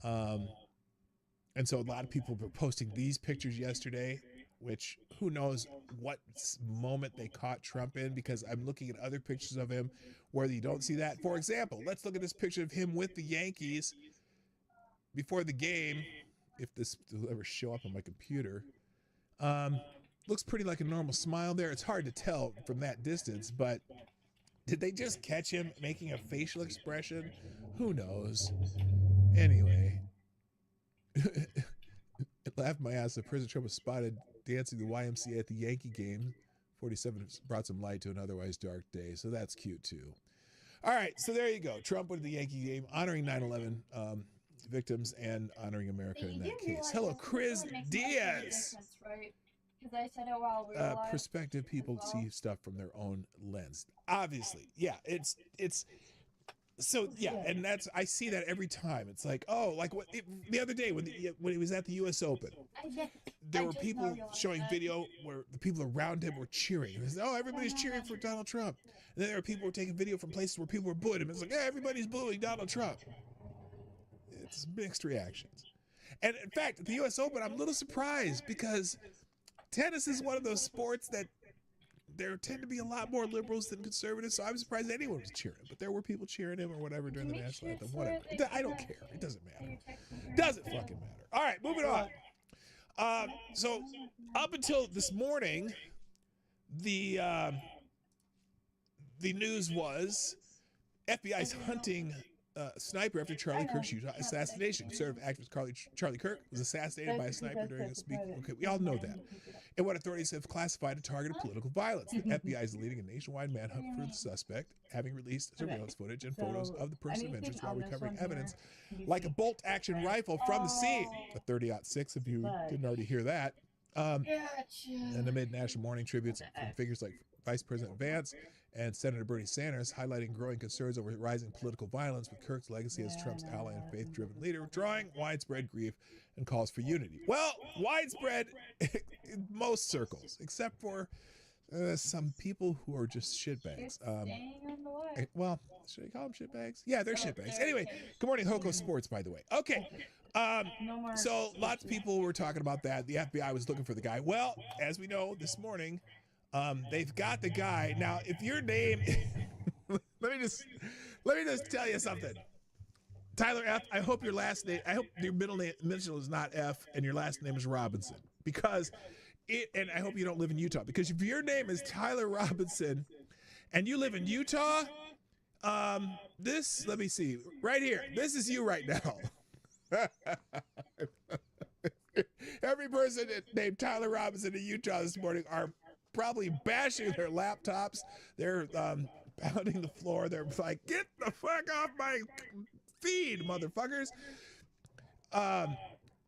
And so a lot of people were posting these pictures yesterday, which who knows what moment they caught Trump in, because I'm looking at other pictures of him where you don't see that. For example, let's look at this picture of him with the Yankees before the game, if this will ever show up on my computer. Looks pretty like a normal smile there. It's hard to tell from that distance, but did they just catch him making a facial expression? Who knows? Anyway, it laughed my ass that President Trump was spotted dancing the YMCA at the Yankee game. 47 brought some light to an otherwise dark day, so that's cute too. All right, so there you go. Trump went to the Yankee game, honoring 9/11 victims and honoring America in that case. Hello, Chris Diaz. Right? Because I said it while we were live. Perspective people see stuff from their own lens. Obviously, yeah, it's so yeah, and that's, I see that every time. It's like, oh, like the other day when he was at the U.S. Open, there were people showing video where the people around him were cheering. And oh, everybody's cheering for Donald Trump. And then there were people who were taking video from places where people were booing him. It's like, yeah, everybody's booing Donald Trump. It's mixed reactions. And in fact, at the U.S. Open, I'm a little surprised because tennis is one of those sports that there tend to be a lot more liberals than conservatives, so I'm surprised anyone was cheering him. But there were people cheering him or whatever during the national anthem. Whatever. I don't care. It doesn't matter. Doesn't fucking matter. All right, moving on. So up until this morning, the news was FBI's hunting sniper after Charlie Kirk's Utah assassination. Conservative activist Charlie Kirk was assassinated by a sniper during a speech. Okay, we all know that. And what authorities have classified a target of political violence. The FBI is leading a nationwide manhunt for the suspect, having released surveillance footage and photos of the person of interest while recovering evidence like a bolt-action rifle from the scene. A 30-06, if you didn't already hear that. And amid national mourning tributes from figures like Vice President Vance and Senator Bernie Sanders, highlighting growing concerns over rising political violence with Kirk's legacy as Trump's ally and faith-driven leader, drawing widespread grief and calls for unity. Well, widespread in most circles, except for some people who are just shitbags. Well, should I call them shitbags? Yeah, they're shitbags. Anyway, good morning, Hoko Sports, by the way. Okay. So lots of people were talking about that. The FBI was looking for the guy. Well, as we know this morning, they've got the guy. Now, if your name, let me just tell you something. Tyler F., I hope your last name, I hope your middle name initial is not F and your last name is Robinson, because and I hope you don't live in Utah, because if your name is Tyler Robinson and you live in Utah, let me see, right here, this is you right now. Every person named Tyler Robinson in Utah this morning are probably bashing their laptops. They're pounding the floor. They're like, get the fuck off my feed, motherfuckers.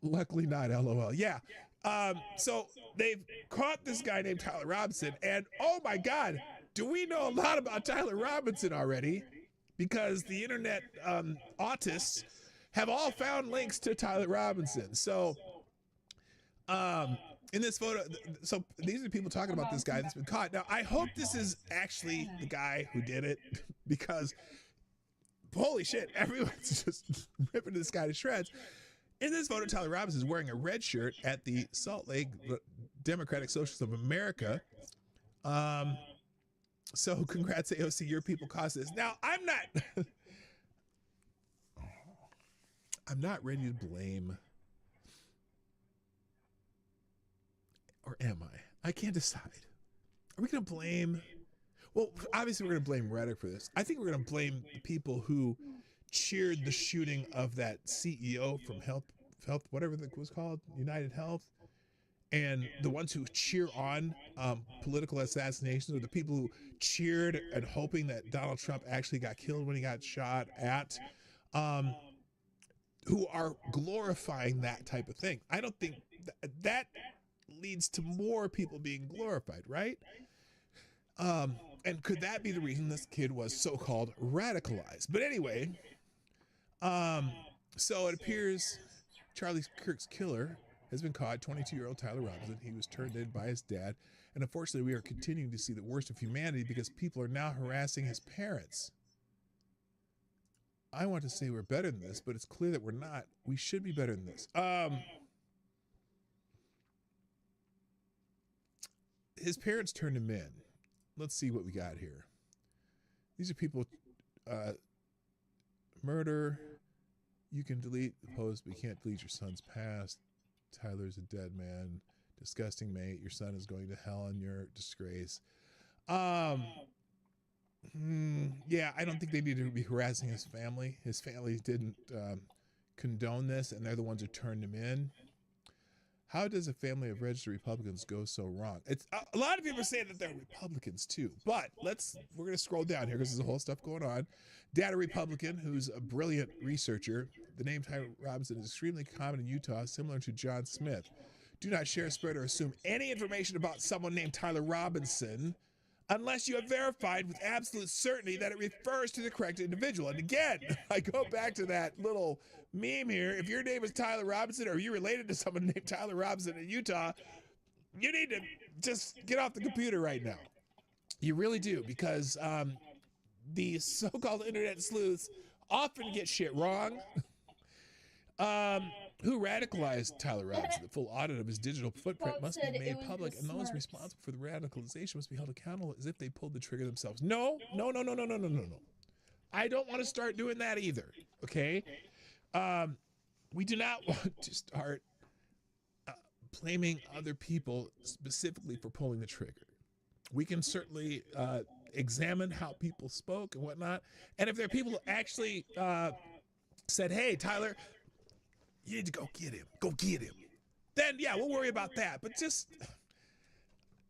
Luckily not, LOL. Yeah. So they've caught this guy named Tyler Robinson, and oh my God, do we know a lot about Tyler Robinson already? Because the internet autists have all found links to Tyler Robinson. So in this photo, so these are people talking about this guy that's been caught. Now, I hope this is actually the guy who did it, because holy shit, everyone's just ripping this guy to shreds. In this photo, Tyler Robinson is wearing a red shirt at the Salt Lake Democratic Socialists of America. So congrats, AOC, your people caused this. Now, I'm not ready to blame, or am I? I can't decide. Are we going to blame? Well, obviously we're going to blame Reddit for this. I think we're going to blame the people who cheered the shooting of that CEO from Health, whatever it was called, United Health, and the ones who cheer on political assassinations, or the people who cheered and hoping that Donald Trump actually got killed when he got shot at, who are glorifying that type of thing. I don't think that leads to more people being glorified, right? And could that be the reason this kid was so-called radicalized? But anyway, so it appears Charlie Kirk's killer has been caught, 22-year-old Tyler Robinson. He was turned in by his dad. And unfortunately, we are continuing to see the worst of humanity because people are now harassing his parents. I want to say we're better than this, but it's clear that we're not. We should be better than this. His parents turned him in. Let's see what we got here. These are people, murder. You can delete the post, but you can't delete your son's past. Tyler's a dead man. Disgusting mate. Your son is going to hell in your disgrace. Yeah, I don't think they need to be harassing his family. His family didn't condone this, and they're the ones who turned him in. How does a family of registered Republicans go so wrong? It's a lot of people are saying that they're Republicans too, but we're going to scroll down here because there's a whole stuff going on. Data Republican, who's a brilliant researcher. The name Tyler Robinson is extremely common in Utah, similar to John Smith. Do not share, spread, or assume any information about someone named Tyler Robinson unless you have verified with absolute certainty that it refers to the correct individual. And again, I go back to that little meme here. If your name is Tyler Robinson, or you're related to someone named Tyler Robinson in Utah, you need to just get off the computer right now. You really do, because the so-called internet sleuths often get shit wrong. Who radicalized Tyler Robinson? The full audit of his digital footprint Folks must be said made it was public, the and those Smurfs. responsible for the radicalization must be held accountable as if they pulled the trigger themselves. No. I don't want to start doing that either, okay? We do not want to start blaming other people specifically for pulling the trigger. We can certainly examine how people spoke and whatnot, and if there are people who actually said, hey, Tyler, you need to go get him, then yeah, we'll worry about that. But just,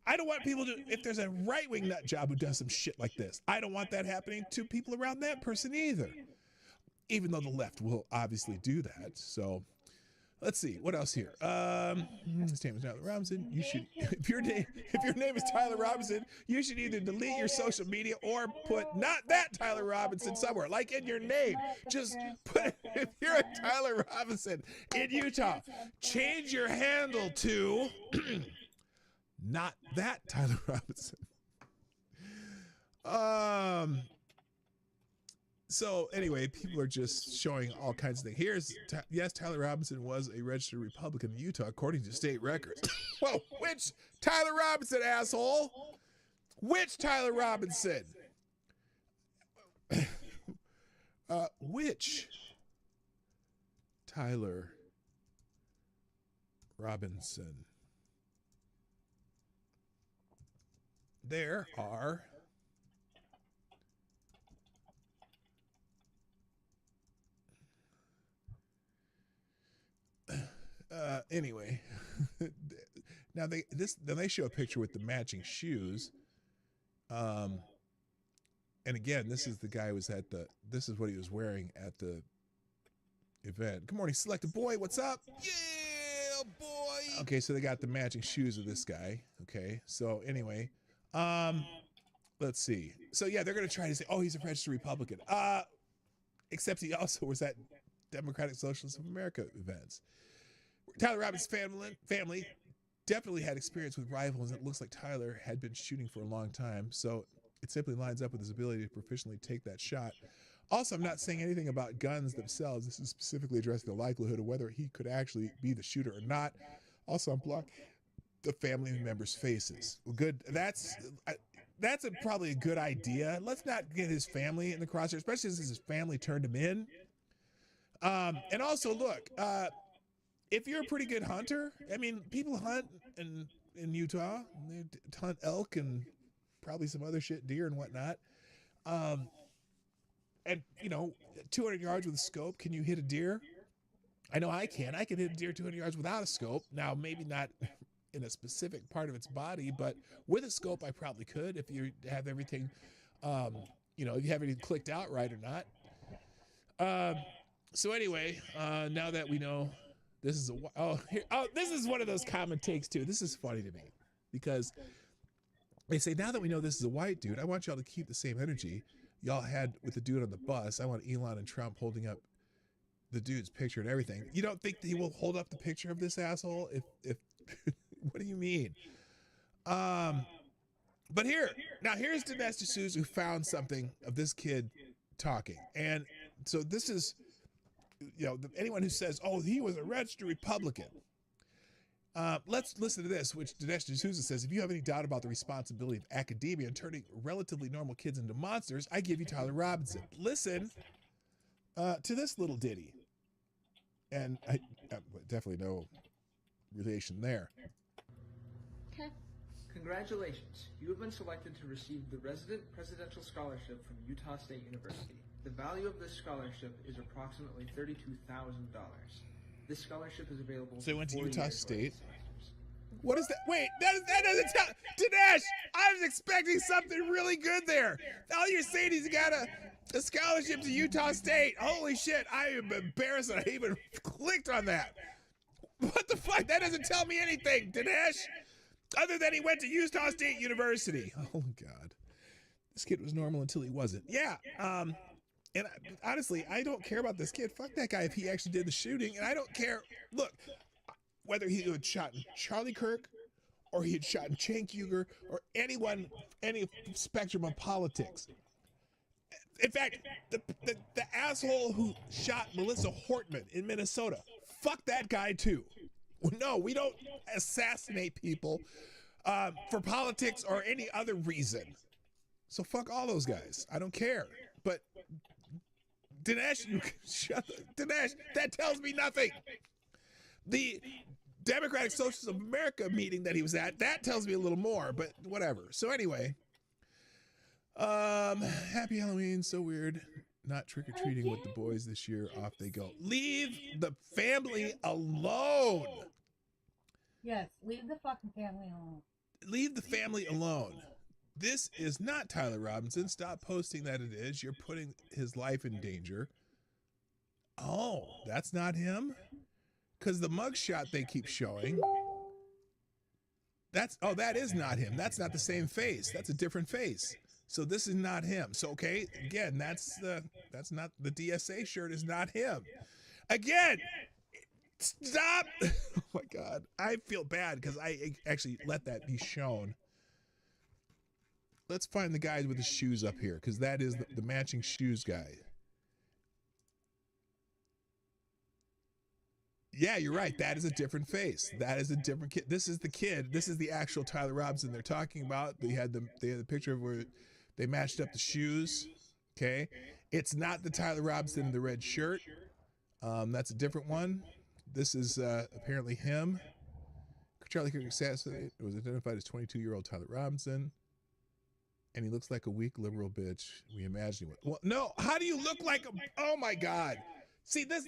I don't want people to, if there's a right-wing nut job who does some shit like this, I don't want that happening to people around that person either, even though the left will obviously do that. So let's see, what else here? His name is Tyler Robinson. You should, if your name is Tyler Robinson, you should either delete your social media or put not that Tyler Robinson somewhere, like in your name. Just put, if you're a Tyler Robinson in Utah, change your handle to not that Tyler Robinson. So anyway, people are just showing all kinds of things. Yes, Tyler Robinson was a registered Republican in Utah, according to state records. Whoa, which Tyler Robinson, asshole? Which Tyler Robinson? Which Tyler Robinson? There are anyway, now they show a picture with the matching shoes. And again, this is the guy who was at this is what he was wearing at the event. Good morning, Selected Boy. What's up? Yeah, boy. Okay, so they got the matching shoes of this guy. Okay, so anyway, let's see. So yeah, they're going to try to say, oh, he's a registered Republican. Except he also was at Democratic Socialists of America events. Tyler Robinson's family definitely had experience with rifles, and it looks like Tyler had been shooting for a long time, so it simply lines up with his ability to proficiently take that shot. Also, I'm not saying anything about guns themselves. This is specifically addressing the likelihood of whether he could actually be the shooter or not. Also, I'm blocking the family members' faces. Well, good. That's probably a good idea. Let's not get his family in the crosshair, especially since his family turned him in. And also, look, if you're a pretty good hunter, I mean, people hunt in Utah. They hunt elk and probably some other shit, deer and whatnot. And, 200 yards with a scope, can you hit a deer? I know I can. I can hit a deer 200 yards without a scope. Now, maybe not in a specific part of its body, but with a scope, I probably could if you have everything, if you have everything clicked out right or not. So anyway, now that we know this is this is one of those common takes too. This is funny to me because they say, now that we know this is a white dude, I want y'all to keep the same energy y'all had with the dude on the bus. I want Elon and Trump holding up the dude's picture and everything. You don't think that he will hold up the picture of this asshole? If what do you mean? But here's Dinesh D'Souza, who found something of this kid talking. And so this is, anyone who says, oh, he was a registered Republican. Let's listen to this, which Dinesh D'Souza says, if you have any doubt about the responsibility of academia in turning relatively normal kids into monsters, I give you Tyler Robinson. Listen to this little ditty. And I definitely no relation there. Okay. Congratulations. You have been selected to receive the Resident Presidential Scholarship from Utah State University. The value of this scholarship is approximately $32,000. This scholarship is available. So he went to Utah State. What is that? Wait, that doesn't tell. Dinesh, I was expecting something really good there. All you're saying is you got a scholarship to Utah State. Holy shit, I am embarrassed that I even clicked on that. What the fuck? That doesn't tell me anything, Dinesh. Other than he went to Utah State University. Oh, God. This kid was normal until he wasn't. Yeah, and honestly, I don't care about this kid. Fuck that guy if he actually did the shooting. And I don't care, look, whether he had shot in Charlie Kirk or he had shot in Cenk Uygur or anyone, any spectrum of politics. In fact, the asshole who shot Melissa Hortman in Minnesota, fuck that guy too. No, we don't assassinate people for politics or any other reason. So fuck all those guys. I don't care. But Dinesh, Dinesh, that tells me nothing. The Democratic Socialists of America meeting that he was at, that tells me a little more, but whatever. So anyway, happy Halloween. So weird. Not trick-or-treating with the boys this year. Off they go. Leave the family alone. Yes, leave the fucking family alone. Leave the family alone. This is not Tyler Robinson. Stop posting that it is. You're putting his life in danger. Oh, that's not him? Because the mugshot they keep showing, that is not him. That's not the same face. That's a different face. So this is not him. So okay, again, that's not the DSA shirt is not him. Again, stop. Oh my God, I feel bad because I actually let that be shown. Let's find the guy with the shoes up here because that is the matching shoes guy. Yeah, you're right. That is a different face. That is a different kid. This is the kid. This is the actual Tyler Robinson they're talking about. They had the picture of where they matched up the shoes. Okay, it's not the Tyler Robinson in the red shirt. That's a different one. This is apparently him. Charlie Kirk assassinated was identified as 22-year-old Tyler Robinson, and he looks like a weak liberal bitch. We imagine him. Well, no. How do you look like a? Oh my God! See this.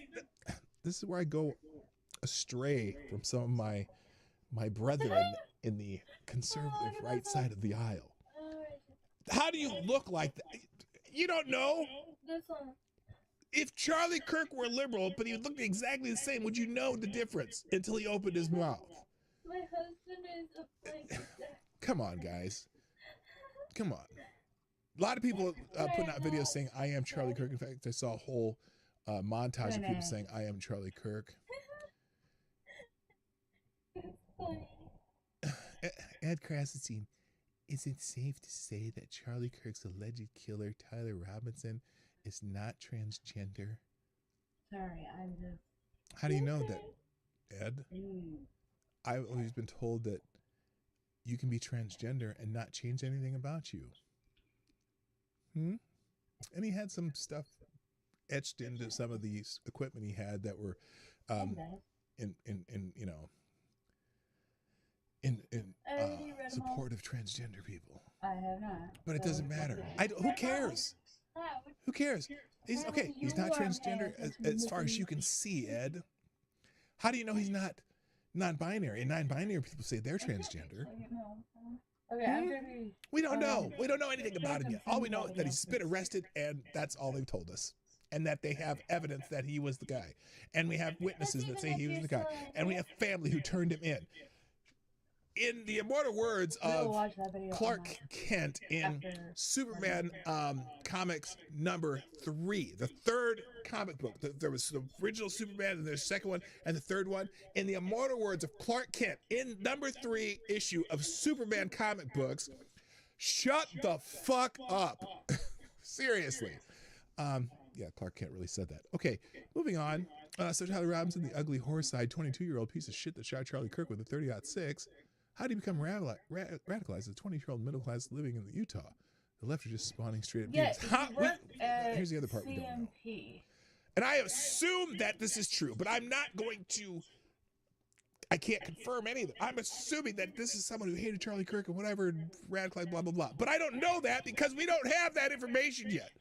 This is where I go astray from some of my brethren in the conservative right side of the aisle. How do you look like that? You don't know. If Charlie Kirk were liberal, but he would look exactly the same, would you know the difference until he opened his mouth? My husband is a Come on, guys. Come on. A lot of people putting out videos saying, I am Charlie Kirk. In fact, I saw a whole montage of people saying, I am Charlie Kirk. Ed Krassenstein, is it safe to say that Charlie Kirk's alleged killer, Tyler Robinson, is not transgender? Sorry, I'm just... How do you know that, Ed? I've always been told that you can be transgender and not change anything about you. And he had some stuff etched into some of the equipment he had that were in support of transgender people. I have not. But it doesn't matter. Who cares? Who cares? He's okay. He's not transgender as far as you can see, Ed. How do you know he's not non-binary? And non-binary people say they're transgender. Okay, we don't know. We don't know anything about him yet. All we know is that he's been arrested, and that's all they've told us. And that they have evidence that he was the guy. And we have witnesses that say he was the guy. And we have family who turned him in. In the immortal words of Clark Kent in Superman comics number 3, the third comic book. There was the original Superman, and there's the second one, and the third one. In the immortal words of Clark Kent in number 3 issue of Superman comic books, shut the fuck up. Seriously. Yeah, Clark Kent really said that. Okay, moving on. So Tyler Robinson, the ugly horse-eyed 22-year-old piece of shit that shot Charlie Kirk with a .30-06. How do you become radicalized as a 20-year-old middle class living in Utah? The left are just spawning straight up. Here's the other part we don't know. And I assume that this is true, but I'm not going to. I can't confirm any of it. I'm assuming that this is someone who hated Charlie Kirk and whatever, radicalized, blah, blah, blah. But I don't know that because we don't have that information yet.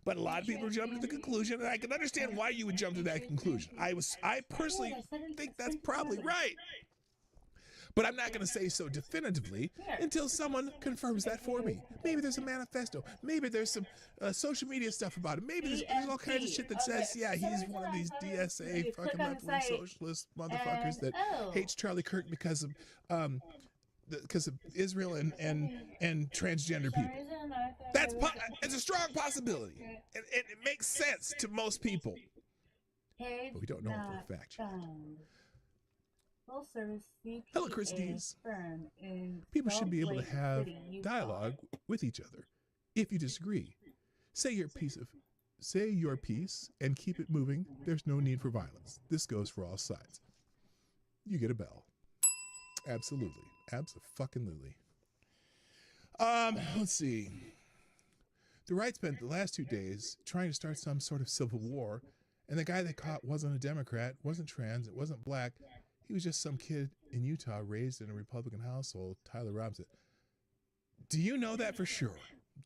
But a lot of people jump to the conclusion, and I can understand why you would jump to that conclusion. I personally think that's probably right. But I'm not going to say so definitively until someone confirms that for me. Maybe there's a manifesto. Maybe there's some social media stuff about it. Maybe there's all kinds of shit that says, yeah, he's one of these DSA fucking left-wing socialist motherfuckers that hates Charlie Kirk because of Israel and transgender people. It's a strong possibility. It makes sense to most people. But we don't know it for a fact. Hello, Christie's. People should be able to have dialogue with each other. If you disagree, say your piece of say your piece and keep it moving. There's no need for violence. This goes for all sides. You get a bell. Absolutely. Abso-fucking-lutely. Let's see. The right spent the last 2 days trying to start some sort of civil war, and the guy they caught wasn't a Democrat, wasn't trans, it wasn't black. He was just some kid in Utah raised in a Republican household, Tyler Robinson. Do you know that for sure?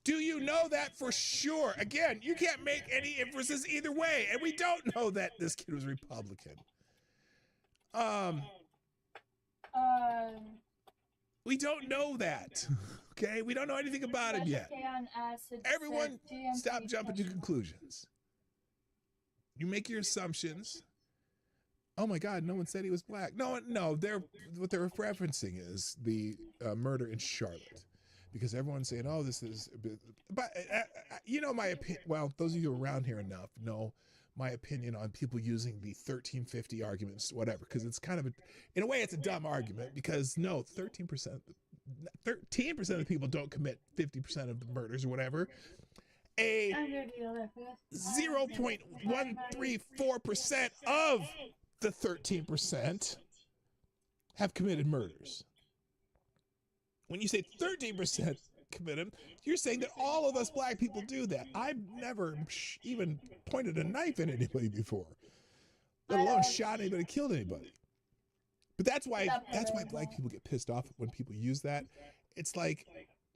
Do you know that for sure? Again, you can't make any inferences either way, and we don't know that this kid was Republican. We don't know that. Okay, we don't know anything about him yet. Everyone, stop jumping to conclusions. You make your assumptions. Oh my God, no one said he was black. No, what they're referencing is the murder in Charlotte. Because everyone's saying, oh, this is, but you know my opinion, well, those of you around here enough know my opinion on people using the 1350 arguments, whatever, because it's kind of, in a way, it's a dumb argument, because no, 13% of the people don't commit 50% of the murders or whatever. A 0.134% of the 13% have committed murders. When you say 13% commit them, you're saying that all of us black people do that. I've never even pointed a knife at anybody before, let alone shot anybody, killed anybody. But that's why black people get pissed off when people use that. It's like,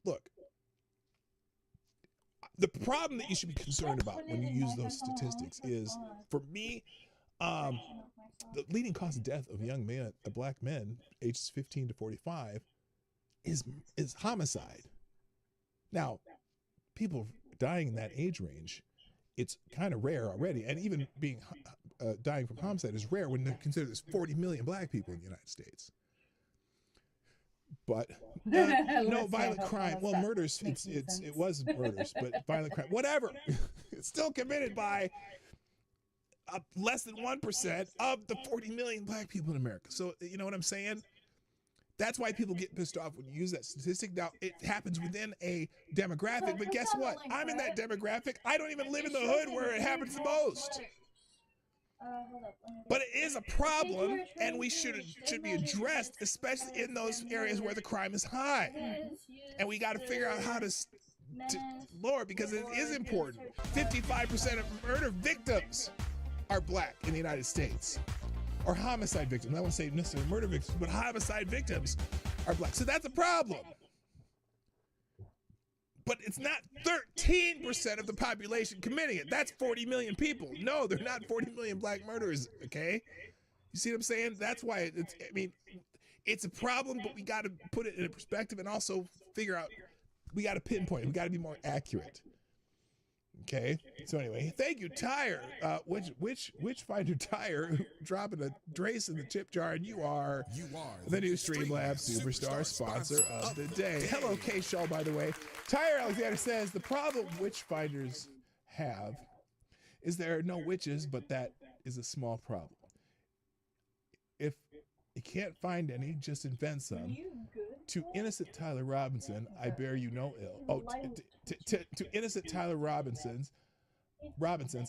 look, the problem that you should be concerned about when you use those statistics is, for me, the leading cause of death of young men, black men, ages 15 to 45, is homicide. Now, people dying in that age range, it's kind of rare already, and even being dying from homicide is rare when they consider there's 40 million black people in the United States. But no violent crime. Well, murders. It was murders, but violent crime, whatever, it's still committed by less than 1% of the 40 million black people in America. So you know what I'm saying? That's why people get pissed off when you use that statistic. Now, it happens within a demographic, but guess what? I'm in that demographic. I don't even live in the hood where it happens the most. But it is a problem, and we should be addressed, especially in those areas where the crime is high. And we got to figure out how to lower it, because it is important. 55% of murder victims are black in the United States. Or homicide victims. I won't say necessarily murder victims, but homicide victims are black. So that's a problem. But it's not 13% of the population committing it. That's 40 million people. No, they're not 40 million black murderers, okay? You see what I'm saying? That's why it's a problem, but we got to put it in a perspective and also figure out, we got to pinpoint it. We got to be more accurate. Okay, so anyway, thank you, Tire. Witchfinder Tire, dropping a Drace in the tip jar, and you are the new Streamlabs Superstar sponsor of the day. Hello, K-Shaw, by the way. Tire Alexander says, the problem witchfinders have is there are no witches, but that is a small problem. If you can't find any, just invent some. To innocent Tyler Robinson, I bear you no ill. Oh, to innocent Tyler Robinsons,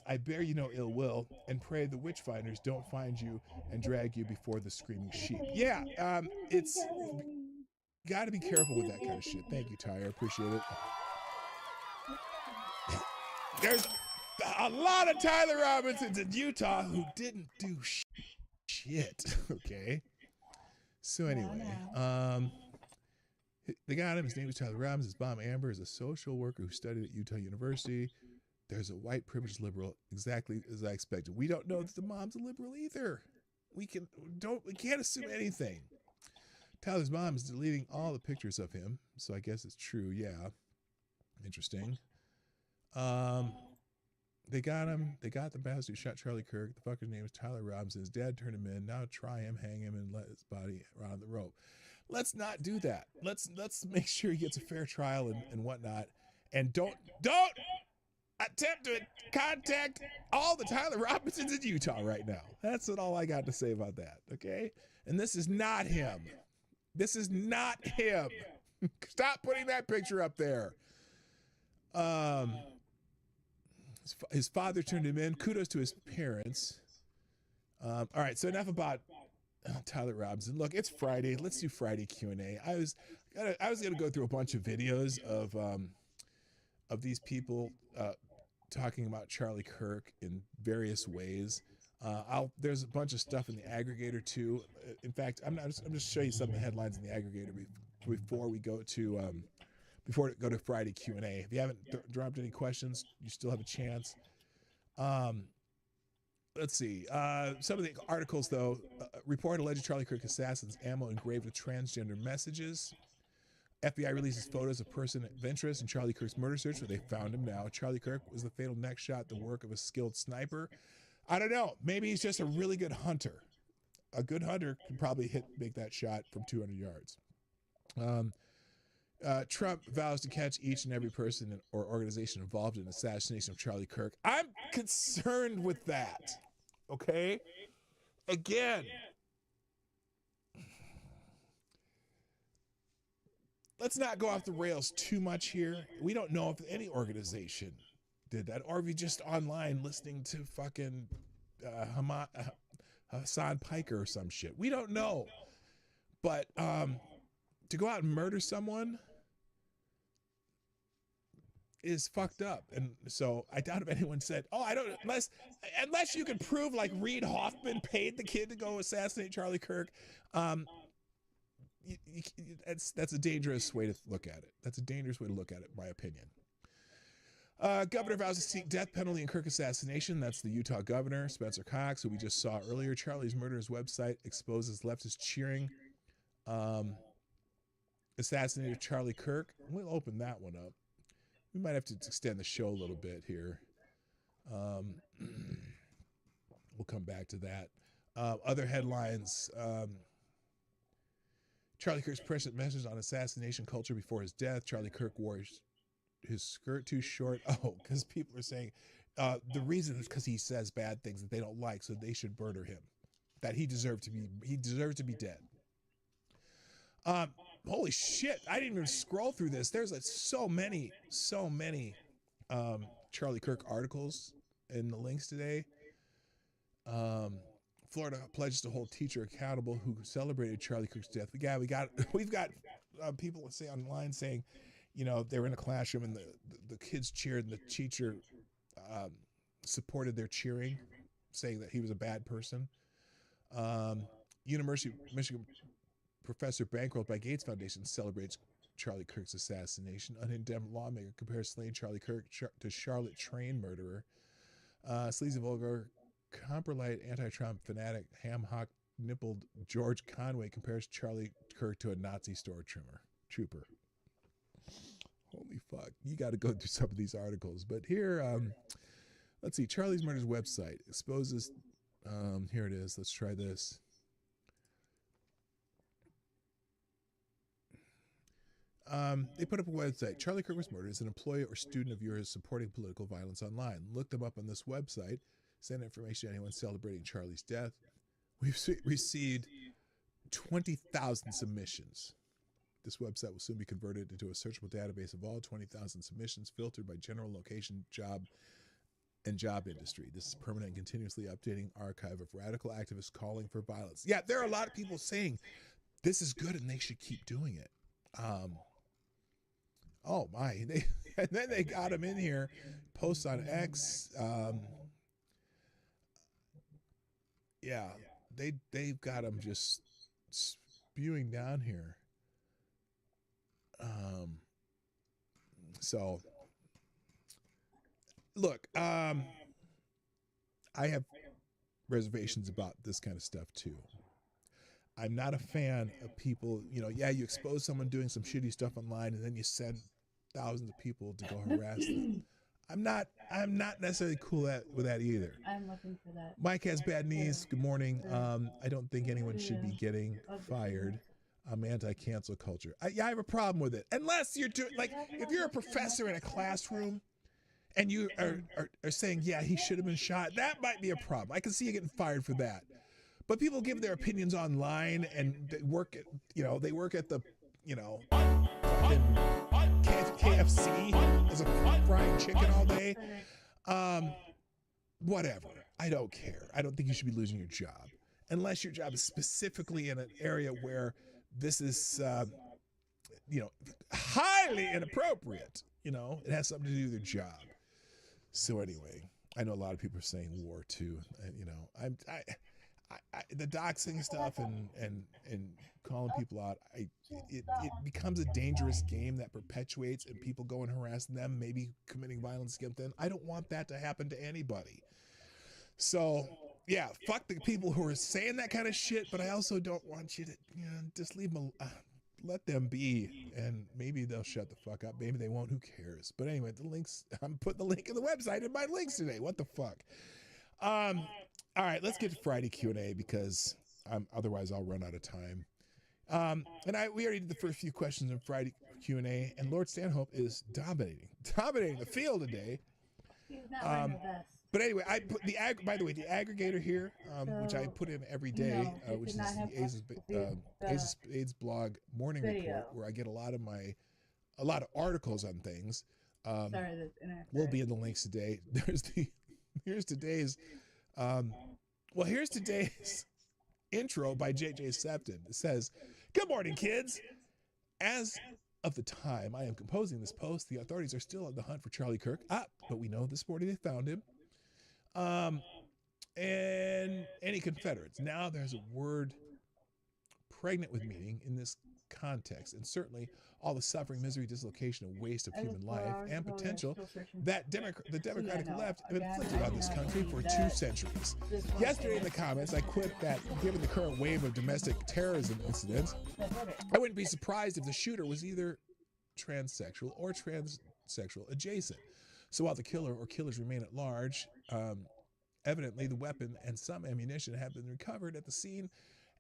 I bear you no ill will, and pray the witchfinders don't find you and drag you before the screaming sheep. Yeah, it's got to be careful with that kind of shit. Thank you, Tyre. Appreciate it. There's a lot of Tyler Robinsons in Utah who didn't do shit. Okay. So anyway, they got him. His name is Charlie Robinson. His mom, Amber, is a social worker who studied at Utah University. There's a white privileged liberal, exactly as I expected. We don't know that the mom's a liberal either. We can't assume anything. Tyler's mom is deleting all the pictures of him, so I guess it's true. Yeah, interesting. They got him. They got the bastard who shot Charlie Kirk. The fucker's name is Tyler Robinson. His dad turned him in. Now try him, hang him, and let his body around the rope. Let's not do that. Let's make sure he gets a fair trial and whatnot. And don't attempt to contact all the Tyler Robinsons in Utah right now. That's all I got to say about that. Okay. And this is not him. This is not him. Stop putting that picture up there. His father turned him in. Kudos to his parents. All right, so enough about Tyler Robinson. Look, it's Friday. Let's do Friday Q&A. I was gonna go through a bunch of videos of these people talking about Charlie Kirk in various ways. There's a bunch of stuff in the aggregator too. In fact, I'm just show you some of the headlines in the aggregator before we go to Friday Q&A. If you haven't dropped any questions, you still have a chance. Let's see. Some of the articles, though. Report alleged Charlie Kirk assassins ammo engraved with transgender messages. FBI releases photos of person of interest in Charlie Kirk's murder search, where they found him now. Charlie Kirk was the fatal neck shot, the work of a skilled sniper. I don't know. Maybe he's just a really good hunter. A good hunter can probably make that shot from 200 yards. Trump vows to catch each and every person or organization involved in the assassination of Charlie Kirk. I'm concerned with that. Okay? Again, let's not go off the rails too much here. We don't know if any organization did that, or if you just online listening to fucking Hassan Piker or some shit. We don't know. But to go out and murder someone is fucked up. And so I doubt if anyone said, oh, I don't, unless you can prove like Reid Hoffman paid the kid to go assassinate Charlie Kirk. That's a dangerous way to look at it. That's a dangerous way to look at it, in my opinion. Governor vows to seek death penalty in Kirk assassination. That's the Utah governor, Spencer Cox, who we just saw earlier. Charlie's Murder's website exposes leftist cheering. Assassinated Charlie Kirk. We'll open that one up. We might have to extend the show a little bit here. We'll come back to that. Other headlines. Charlie Kirk's present message on assassination culture before his death. Charlie Kirk wore his skirt too short. Oh, because people are saying the reason is because he says bad things that they don't like, so they should murder him. That he deserved to be dead. Holy shit! I didn't even scroll through this. There's so many Charlie Kirk articles in the links today. Florida pledges to hold teacher accountable who celebrated Charlie Kirk's death. We've got people say online saying, you know, they were in a classroom and the kids cheered and the teacher supported their cheering, saying that he was a bad person. University of Michigan professor bankrolled by Gates Foundation celebrates Charlie Kirk's assassination. Unindemned lawmaker compares slain Charlie Kirk to Charlotte train murderer. Sleazy vulgar Comperlite anti-Trump fanatic ham-hock nippled George Conway compares Charlie Kirk to a Nazi trooper. Holy fuck. You got to go through some of these articles. But here, let's see. Charlie's Murder's website exposes, here it is. Let's try this. They put up a website. Charlie Kirk was murdered as an employee or student of yours supporting political violence online. Look them up on this website. Send information to anyone celebrating Charlie's death. We've received 20,000 submissions. This website will soon be converted into a searchable database of all 20,000 submissions filtered by general location, job industry. This is permanent and continuously updating archive of radical activists calling for violence. Yeah, there are a lot of people saying this is good and they should keep doing it. Oh my, and then they got him in here, posts on X. Yeah, they've got him just spewing down here. So look, I have reservations about this kind of stuff too. I'm not a fan of people, you know, yeah, you expose someone doing some shitty stuff online and then you send thousands of people to go harass them. I'm not necessarily cool with that either. I'm looking for that. Mike has bad knees. Good morning. I don't think anyone should be getting fired. I'm anti-cancel culture. I have a problem with it. Unless you're doing, like, if you're a professor in a classroom and you are saying, yeah, he should have been shot, that might be a problem. I can see you getting fired for that. But people give their opinions online and they work at the, you know, KFC as a frying chicken all day. Whatever. I don't care. I don't think you should be losing your job unless your job is specifically in an area where this is, highly inappropriate. It has something to do with your job. So anyway, I know a lot of people are saying war too. And, the doxing stuff and calling people out, it becomes a dangerous game that perpetuates, and people go and harass them, maybe committing violence against them. I don't want that to happen to anybody. So yeah, fuck the people who are saying that kind of shit, but I also don't want you to just leave them, let them be, and maybe they'll shut the fuck up. Maybe they won't. Who cares? But anyway, the links, I'm putting the link in the website in my links today. What the fuck? All right, let's get to Friday Q&A because otherwise I'll run out of time. We already did the first few questions in Friday Q&A, and Lord Stanhope is dominating the field today. He's not wearing the vest. But anyway, I put the aggregator here, which I put in every day, which is the Ace of Spades blog morning report, where I get a lot of articles on things. Will be in the links today. Here's today's intro by JJ Septon. It says, "Good morning, kids. As of the time I am composing this post, the authorities are still on the hunt for Charlie Kirk. But we know this morning they found him. And any Confederates. Now there's a word pregnant with meaning in this context, and certainly all the suffering, misery, dislocation, and waste of human life and potential that the Democratic left have inflicted on this country for 2 centuries. Yesterday in the comments, I quipped that given the current wave of domestic terrorism incidents, I wouldn't be surprised if the shooter was either transsexual or transsexual adjacent. So while the killer or killers remain at large, evidently the weapon and some ammunition have been recovered at the scene,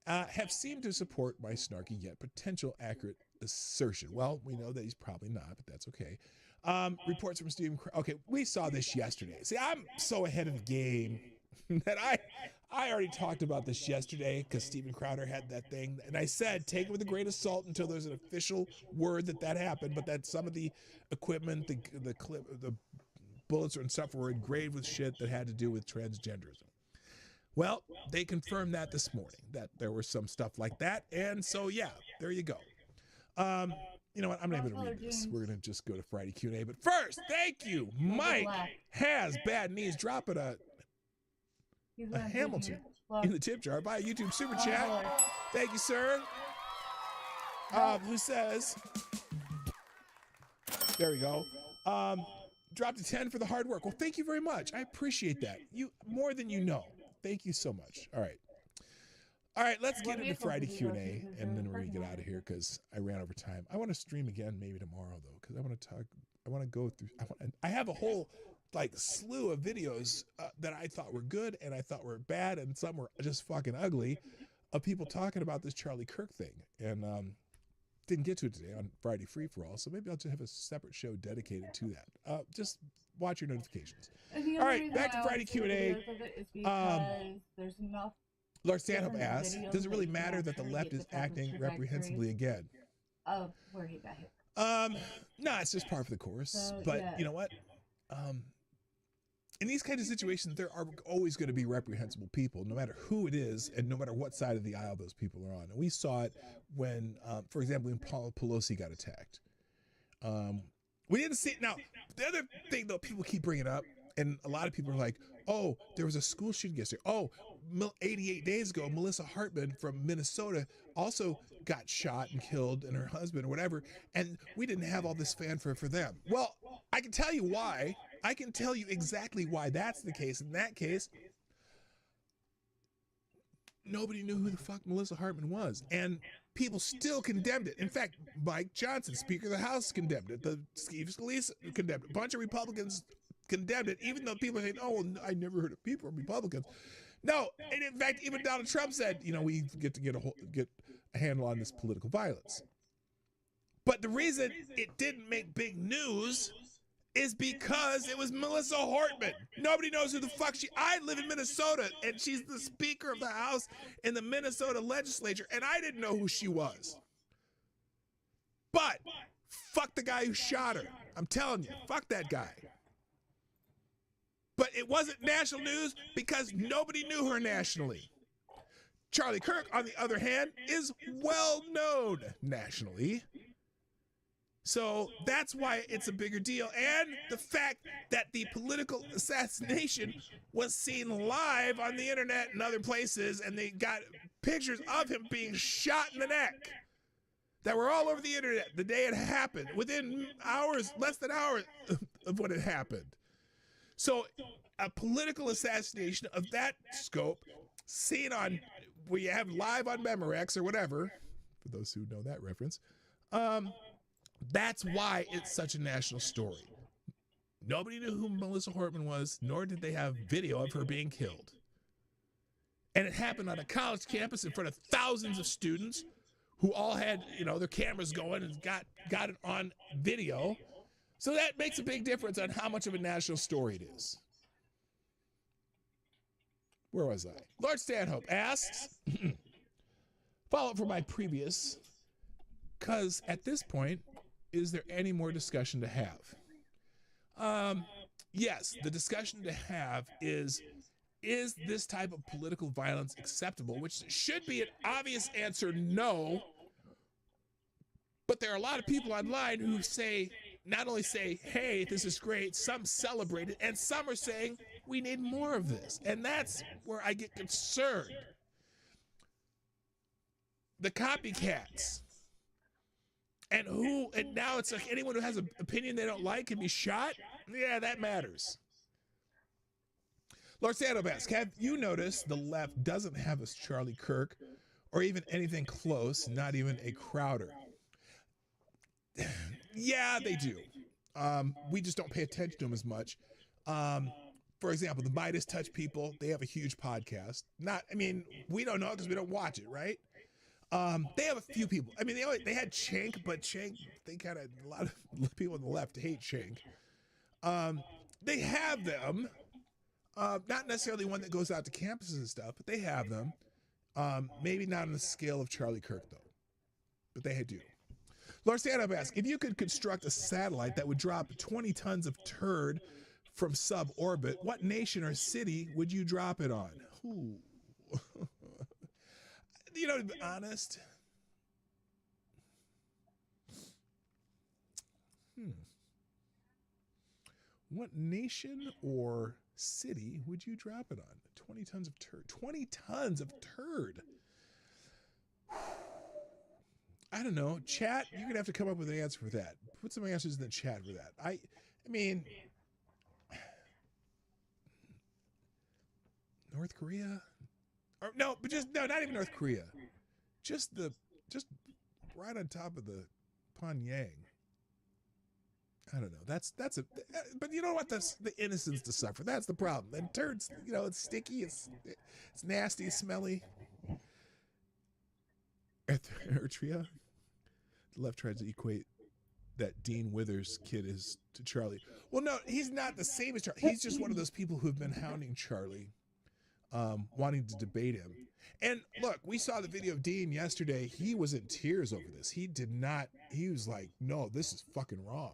have seemed to support my snarky yet potential accurate assertion. Well, we know that he's probably not, but that's okay. Reports from Stephen Crowder. Okay, we saw this yesterday. See, I'm so ahead of the game that I already talked about this yesterday because Stephen Crowder had that thing. And I said, take it with a grain of salt until there's an official word that happened, but that some of the equipment, the bullets and stuff were engraved with shit that had to do with transgenderism. Well, they confirmed that this morning, that there was some stuff like that. And so, yeah, there you go. You know what? I'm not even going to read this. We're going to just go to Friday Q&A. But first, thank you. Mike has bad knees dropping a Hamilton in the tip jar by a YouTube super chat. Thank you, sir. Who says, there we go. Dropped a 10 for the hard work. Well, thank you very much. I appreciate that. You more than you know. Thank you so much. All right, let's get into Friday Q&A, and then we're going to get out of here because I ran over time. I want to stream again maybe tomorrow, though, because I want to go through, I have a whole, slew of videos that I thought were good and I thought were bad, and some were just fucking ugly, of people talking about this Charlie Kirk thing. And didn't get to it today on Friday Free For All, so maybe I'll just have a separate show dedicated to that. Just watch your notifications. All right, back to Friday Q&A. There's enough. Lord Stanhope asks, does it really matter that the left is acting reprehensibly again? Of where he got hit. No, it's just par for the course. So, but yeah. You know what? In these kinds of situations, there are always going to be reprehensible people, no matter who it is and no matter what side of the aisle those people are on. And we saw it when, for example, when Paul Pelosi got attacked. We didn't see it. Now, the other thing, though, people keep bringing up, and a lot of people are like, oh, there was a school shooting yesterday. Oh, 88 days ago, Melissa Hartman from Minnesota also got shot and killed, and her husband or whatever, and we didn't have all this fanfare for them. Well, I can tell you why. I can tell you exactly why that's the case. In that case, nobody knew who the fuck Melissa Hartman was, and people still condemned it. In fact, Mike Johnson, Speaker of the House, condemned it. The Steve Scalise condemned it. A bunch of Republicans condemned it, even though people are saying, oh, I never heard of people Republicans. No, and in fact, even Donald Trump said, we get to get a handle on this political violence. But the reason it didn't make big news is because it was Melissa Hartman. Nobody knows who the fuck I live in Minnesota, and she's the Speaker of the House in the Minnesota legislature, and I didn't know who she was. But fuck the guy who shot her. I'm telling you, fuck that guy. But it wasn't national news because nobody knew her nationally. Charlie Kirk, on the other hand, is well known nationally. So that's why it's a bigger deal. And the fact that the political assassination was seen live on the internet and other places, and they got pictures of him being shot in the neck that were all over the internet the day it happened, within hours, less than hours of when it happened. So a political assassination of that scope, seen on, we have live on Memorex or whatever, for those who know that reference, that's why it's such a national story. Nobody knew who Melissa Hortman was, nor did they have video of her being killed. And it happened on a college campus in front of thousands of students who all had, their cameras going and got it on video. So that makes a big difference on how much of a national story it is. Where was I? Lord Stanhope asks, follow up from my previous, because at this point, is there any more discussion to have? Yes, the discussion to have is this type of political violence acceptable? Which should be an obvious answer, no. But there are a lot of people online who not only say, hey, this is great, some celebrate it, and some are saying, we need more of this. And that's where I get concerned. The copycats. And now it's like anyone who has an opinion they don't like can be shot? Yeah, that matters. Lord Sandobask, have you noticed the left doesn't have a Charlie Kirk or even anything close, not even a Crowder? Yeah, they do. We just don't pay attention to them as much. For example, the Midas Touch people, they have a huge podcast. We don't know because we don't watch it, right? They have a few people. They had Cenk, but Cenk, a lot of people on the left hate Cenk. They have them. Not necessarily one that goes out to campuses and stuff, but they have them. Maybe not on the scale of Charlie Kirk, though. But they do. Lord Stanhope asks, if you could construct a satellite that would drop 20 tons of turd from suborbit, what nation or city would you drop it on? Ooh. To be honest, what nation or city would you drop it on? 20 tons of turd. 20 tons of turd. I don't know. Chat, you're going to have to come up with an answer for that. Put some answers in the chat for that. I mean, North Korea? Or, no, not even North Korea. Just right on top of the Pyongyang. I don't know. But you don't want the innocents to suffer. That's the problem. And turds, it's sticky, it's nasty, it's smelly. Eritrea. The left tries to equate that Dean Withers kid is to Charlie. Well, no, he's not the same as Charlie. He's just one of those people who've been hounding Charlie, wanting to debate him. And look, we saw the video of Dean yesterday. He was in tears over this. He was like, no, this is fucking wrong.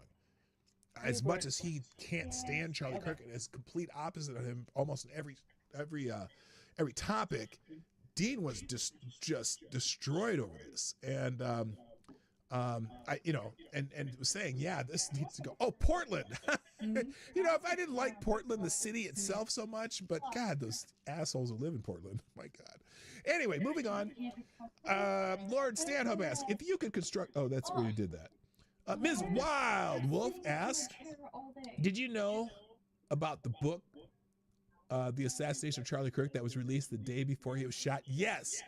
As much as he can't stand Charlie Kirk and is complete opposite of him almost in every topic, Dean was just destroyed over this. And and was saying, yeah, this needs to go. Oh, Portland. If I didn't like Portland, the city itself so much, but God, those assholes who live in Portland. My God. Anyway, moving on. Lord Stanhope asks, if you could construct, oh, that's where you did that. Mrz-Wild-Wolf asks, did you know about the book, The Assassination of Charlie Kirk, that was released the day before he was shot? Yes.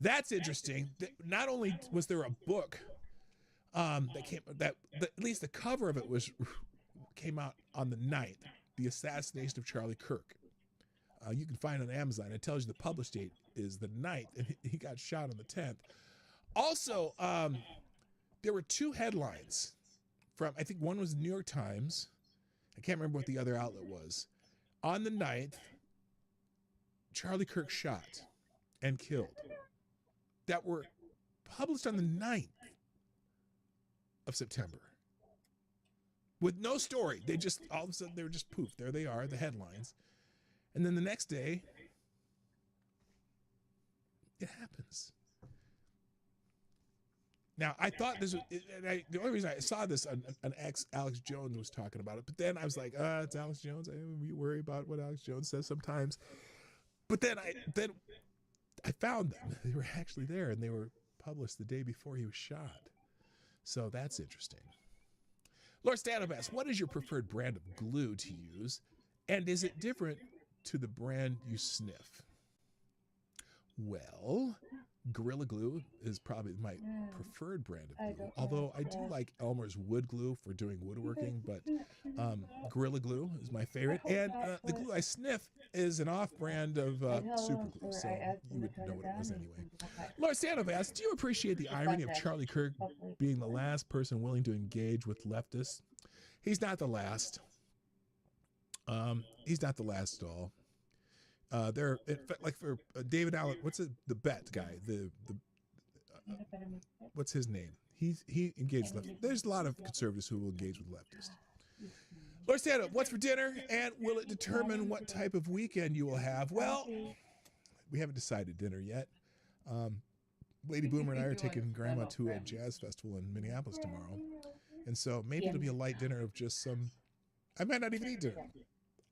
That's interesting. Not only was there a book at least the cover of it came out on the 9th, The Assassination of Charlie Kirk. You can find it on Amazon. It tells you the publish date is the 9th, and he got shot on the 10th. Also, there were two headlines from, I think one was the New York Times. I can't remember what the other outlet was. On the 9th, Charlie Kirk shot and killed. That were published on the 9th of September. with no story. They just, all of a sudden, they were just poof. There they are, the headlines. And then the next day, it happens. Now, I thought this was, the only reason I saw this, an Alex Jones was talking about it, but then I was like, it's Alex Jones. We worry about what Alex Jones says sometimes. But then I found them. They were actually there, and they were published the day before he was shot. So that's interesting. Lord Stanhope asks, what is your preferred brand of glue to use, and is it different to the brand you sniff? Well, Gorilla Glue is probably my preferred brand of glue, although I do like Elmer's wood glue for doing woodworking, but Gorilla Glue is my favorite, and the glue I sniff is an off-brand of super glue, so you would know what it was anyway. Lord Stanhope asks, do you appreciate the irony of Charlie Kirk being the last person willing to engage with leftists? He's not the last. He's not the last at all. They're like for David Allen. What's it? The Bet guy. What's his name? He engaged leftists. There's a lot of conservatives who will engage with leftists. Lord Stanhope, what's for dinner, and will it determine what type of weekend you will have? Well, we haven't decided dinner yet. Lady Boomer and I are taking Grandma to a jazz festival in Minneapolis tomorrow, and so maybe it'll be a light dinner of just some. I might not even eat dinner.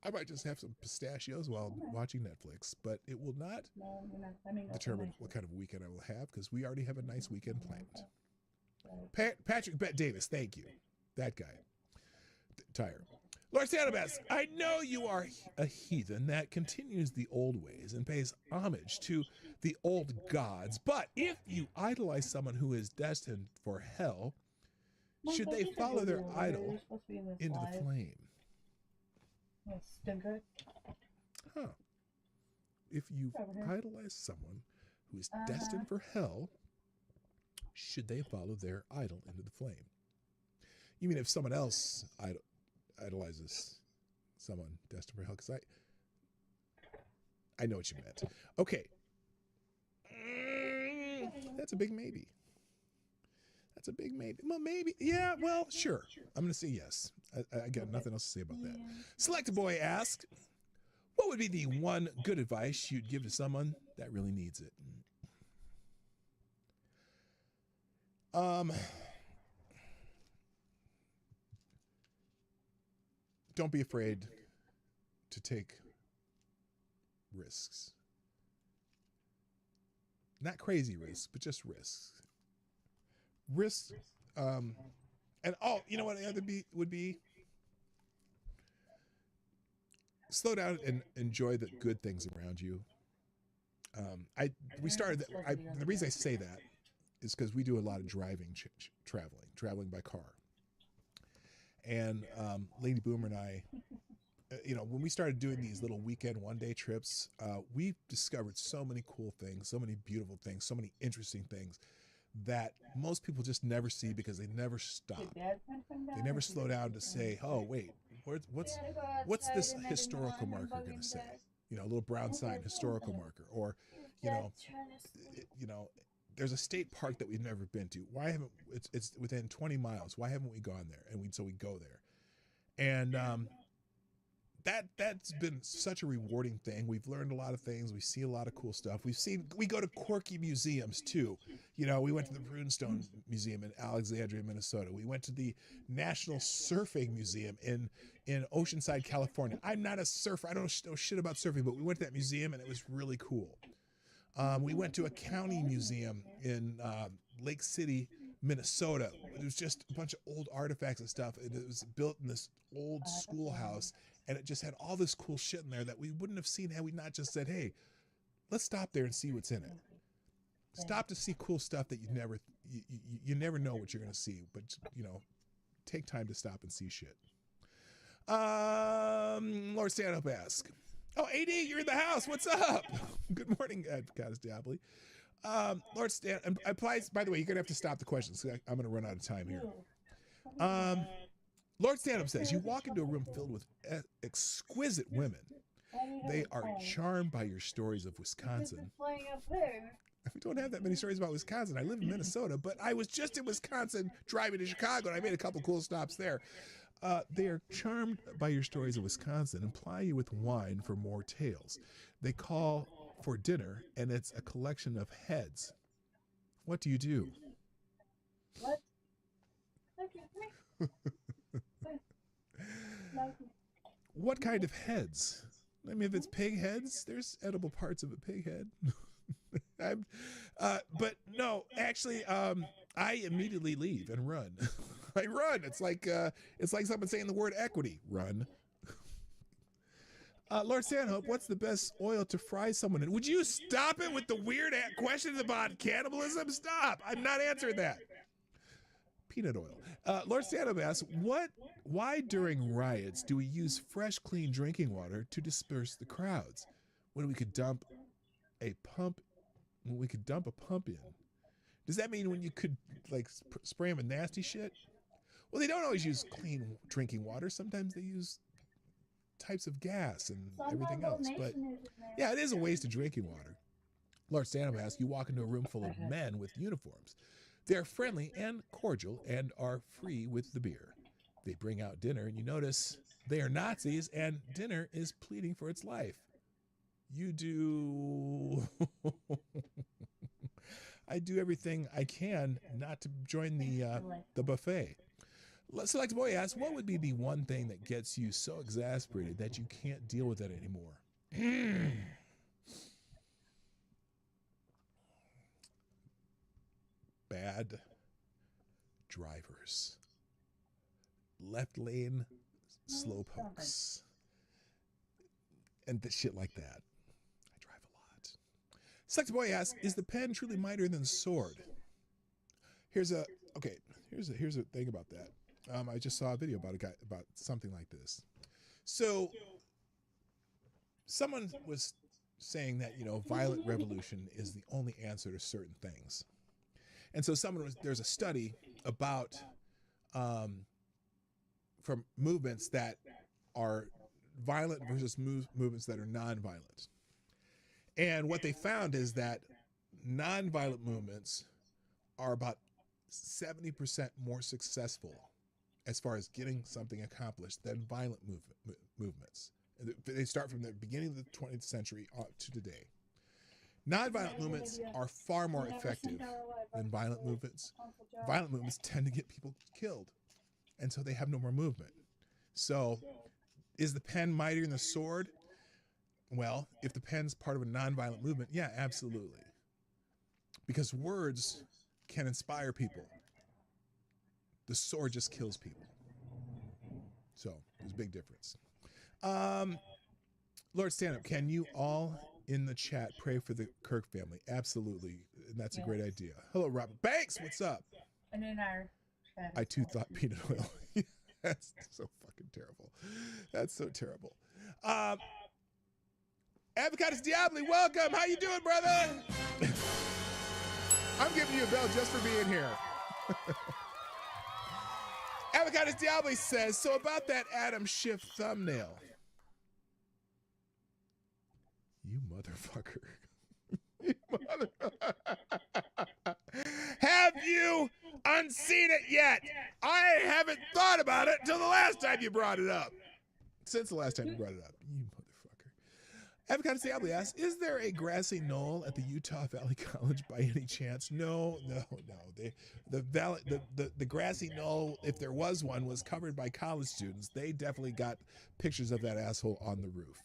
I might just have some pistachios while watching Netflix, but it will not determine what kind of weekend I will have because we already have a nice weekend planned. Patrick Bet Davis, thank you. That guy. Tyre. Lord Stanhope asks, I know you are a heathen that continues the old ways and pays homage to the old gods, but if you idolize someone who is destined for hell, should they follow their idol into the flame? Huh. If you idolize someone who is destined for hell, should they follow their idol into the flame? You mean if someone else idolizes someone destined for hell? Because I know what you meant. Okay. That's a big maybe. That's a big maybe. Well, maybe. Yeah, well, sure. I'm going to say yes. I got nothing else to say about that. Select Boy asks, what would be the one good advice you'd give to someone that really needs it? Don't be afraid to take risks. Not crazy risks, but just risks. Risks, and you know what the other would be? Slow down and enjoy the good things around you. The reason I say that is because we do a lot of driving, traveling by car. And Lady Boomer and I, when we started doing these little weekend one-day trips, we discovered so many cool things, so many beautiful things, so many interesting things that most people just never see because they never stop. They never slow down to say, oh, wait, what's this historical marker going to say? A little brown sign, historical marker. Or, there's a state park that we've never been to. Why haven't it's within 20 miles. Why haven't we gone there? And so we go there. And that's been such a rewarding thing. We've learned a lot of things. We see a lot of cool stuff. We go to quirky museums too. We went to the Runestone Museum in Alexandria, Minnesota. We went to the National Surfing Museum in Oceanside, California. I'm not a surfer. I don't know shit about surfing, but we went to that museum and it was really cool. We went to a county museum in Lake City, Minnesota. It was just a bunch of old artifacts and stuff. It was built in this old schoolhouse, and it just had all this cool shit in there that we wouldn't have seen had we not just said, hey, let's stop there and see what's in it. Stop to see cool stuff that you never know what you're going to see, but, take time to stop and see shit. Lord Stanhope asks, oh, AD, you're in the house. What's up? Good morning, Goddess Diably. Lord Stanhope applies, by the way, you're going to have to stop the questions. I'm going to run out of time here. Lord Stanhope says, you walk into a room filled with exquisite women. They are charmed by your stories of Wisconsin. We don't have that many stories about Wisconsin. I live in Minnesota, but I was just in Wisconsin driving to Chicago, and I made a couple cool stops there. They are charmed by your stories of Wisconsin and ply you with wine for more tales. They call for dinner, and it's a collection of heads. What do you do? What? What kind of heads? I mean, if it's pig heads, there's edible parts of a pig head. But no, actually, I immediately leave and run. I run. It's like someone saying the word equity. Run. Lord Stanhope, what's the best oil to fry someone in? Would you stop it with the weird questions about cannibalism? Stop. I'm not answering that. Peanut oil. Lord Stanhope asks, why during riots do we use fresh, clean drinking water to disperse the crowds when we could dump a pump in? Does that mean when you could like spray them with nasty shit? Well, they don't always use clean drinking water. Sometimes they use types of gas and everything else. But yeah, it is a waste of drinking water. Lord Stanhope asks, you walk into a room full of men with uniforms. They're friendly and cordial and are free with the beer. They bring out dinner and you notice they are Nazis and dinner is pleading for its life. You do... I do everything I can not to join the buffet. Select Boy asks, what would be the one thing that gets you so exasperated that you can't deal with it anymore? Bad drivers. Left lane slowpokes. And the shit like that. I drive a lot. Select Boy asks, is the pen truly mightier than the sword? Here's a thing about that. I just saw a video about something like this. So someone was saying that, violent revolution is the only answer to certain things. And so there's a study about from movements that are violent versus movements that are nonviolent. And what they found is that nonviolent movements are about 70% more successful as far as getting something accomplished than violent movements. They start from the beginning of the 20th century to today. Nonviolent movements are far more effective than violent movements. Violent movements tend to get people killed, and so they have no more movement. So is the pen mightier than the sword? Well, if the pen's part of a nonviolent movement, yeah, absolutely. Because words can inspire people. The sword just kills people. So there's a big difference. Lord Stanhope, can you all in the chat pray for the Kirk family? Absolutely. And that's a great idea. Hello, Robert Banks. What's up? And in our chat. I too thought peanut oil. That's so fucking terrible. That's so terrible. Avocados Diabli, welcome. How you doing, brother? I'm giving you a bell just for being here. Avocados Diabli says, so about that Adam Schiff thumbnail. You motherfucker. You motherfucker. Have you unseen it yet? I haven't thought about it until the last time you brought it up. Since the last time you brought it up. You motherfucker. Avocados Diabli asks, is there a grassy knoll at the Utah Valley College by any chance? No. The grassy knoll, if there was one, was covered by college students. They definitely got pictures of that asshole on the roof.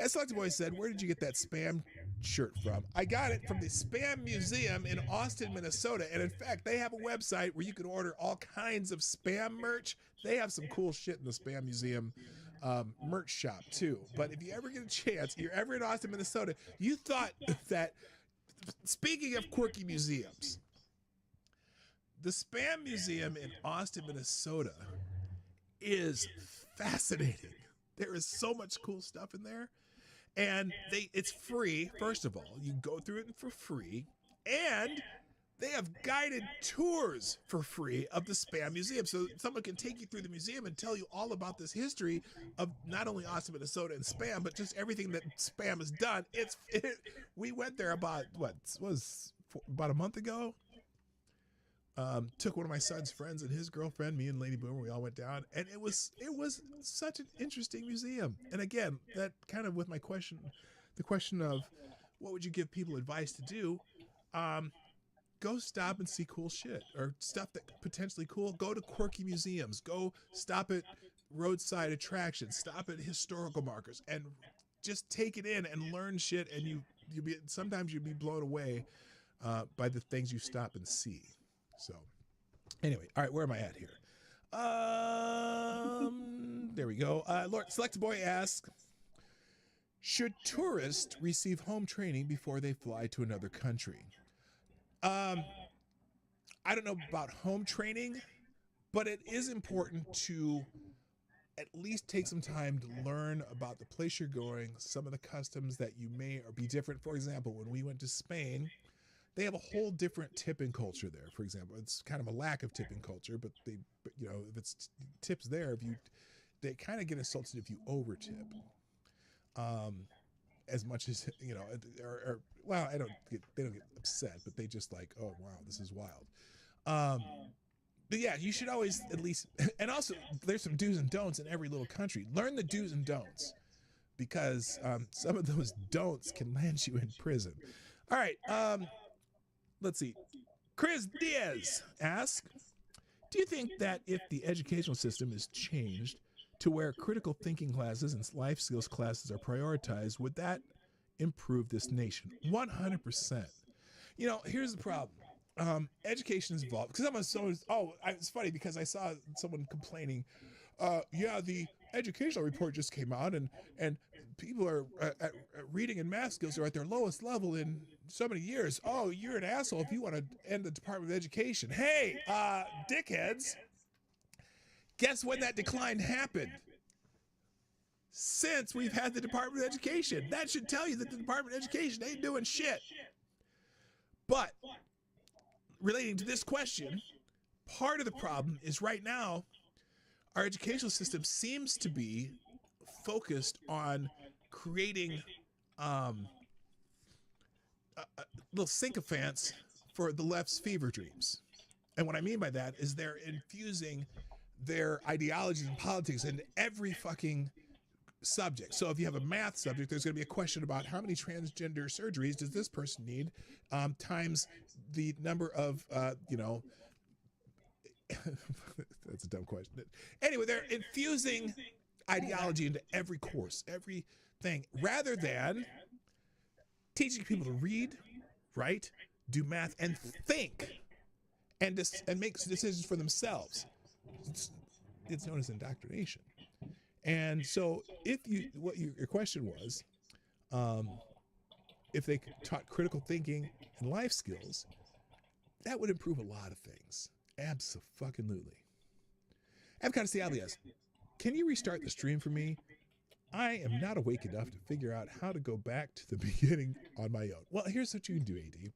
As Select Boy said, where did you get that spam shirt from? I got it from the Spam Museum in Austin, Minnesota. And in fact, they have a website where you can order all kinds of spam merch. They have some cool shit in the Spam Museum merch shop too. But if you ever get a chance, you're ever in Austin, Minnesota, you thought that, speaking of quirky museums, the Spam Museum in Austin, Minnesota is fascinating. There is so much cool stuff in there. And it's free, first of all. You can go through it for free. And they have guided tours for free of the Spam Museum. So someone can take you through the museum and tell you all about this history of not only Austin, Minnesota and Spam, but just everything that Spam has done. We went there about, about a month ago? Took one of my son's friends and his girlfriend, me and Lady Boomer, we all went down, and it was such an interesting museum. And again, that kind of with my question, the question of what would you give people advice to do? Go stop and see cool shit or stuff that potentially cool. Go to quirky museums. Go stop at roadside attractions. Stop at historical markers and just take it in and learn shit. And sometimes you'll be blown away by the things you stop and see. So anyway, all right, where am I at here? There we go. Lord Select Boy asks, should tourists receive home training before they fly to another country? I don't know about home training, but it is important to at least take some time to learn about the place you're going, some of the customs that you may or be different. For example, when we went to Spain, they have a whole different tipping culture there. For example, it's kind of a lack of tipping culture, but if it's tips there, they kind of get insulted if you over tip. As much as, well, they don't get upset, but they just like, oh, wow, this is wild. But yeah, you should always at least, and also there's some do's and don'ts in every little country. Learn the do's and don'ts because some of those don'ts can land you in prison. All right, let's see. Chris Diaz asks, do you think that if the educational system is changed to where critical thinking classes and life skills classes are prioritized, would that improve this nation? 100%. Here's the problem. Education is involved because it's funny because I saw someone complaining, the educational report just came out and people are at reading and math skills are at their lowest level in so many years. Oh, you're an asshole if you want to end the Department of Education. Hey, dickheads. Guess when that decline happened? Since we've had the Department of Education. That should tell you that the Department of Education ain't doing shit. But relating to this question, part of the problem is right now, our educational system seems to be focused on creating little sycophants for the left's fever dreams. And what I mean by that is they're infusing their ideologies and politics into every fucking subject. So if you have a math subject, there's going to be a question about how many transgender surgeries does this person need, times the number of, that's a dumb question. Anyway, they're infusing ideology into every course, everything, rather than teaching people to read, write, do math, and think, and make decisions for themselves. It's known as indoctrination. And so your question was, if they taught critical thinking and life skills, that would improve a lot of things. Abso-fucking-lutely. Avocado Cialias, can you restart the stream for me? I am not awake enough to figure out how to go back to the beginning on my own. Well, here's what you can do, AD.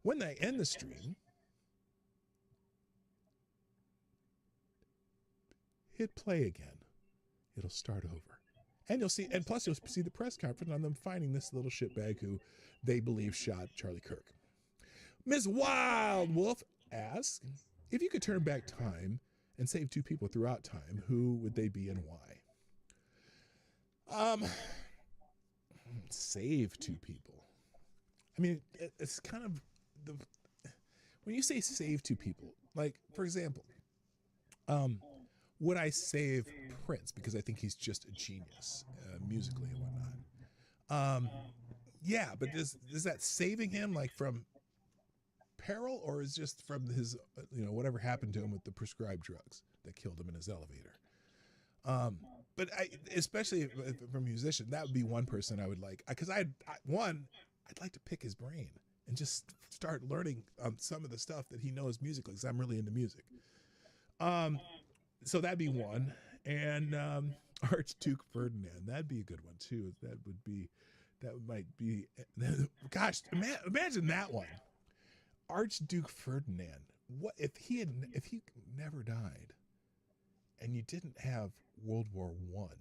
When I end the stream, hit play again. It'll start over. And you'll see, and plus you'll see the press conference on them finding this little shitbag who they believe shot Charlie Kirk. Mrz-Wild-Wolf asks, if you could turn back time and save two people throughout time, who would they be and why? Save two people. I mean, it's kind of when you say save two people, like, for example, would I save Prince because I think he's just a genius musically and whatnot? Yeah, but is that saving him like from peril, or is just from his whatever happened to him with the prescribed drugs that killed him in his elevator? But especially from a musician, that would be one person I would like, because I'd like to pick his brain and just start learning some of the stuff that he knows musically, because I'm really into music. So that'd be one. And Archduke Ferdinand, that'd be a good one too. That might be, gosh, imagine that one. Archduke Ferdinand. What if he never died and you didn't have World War I?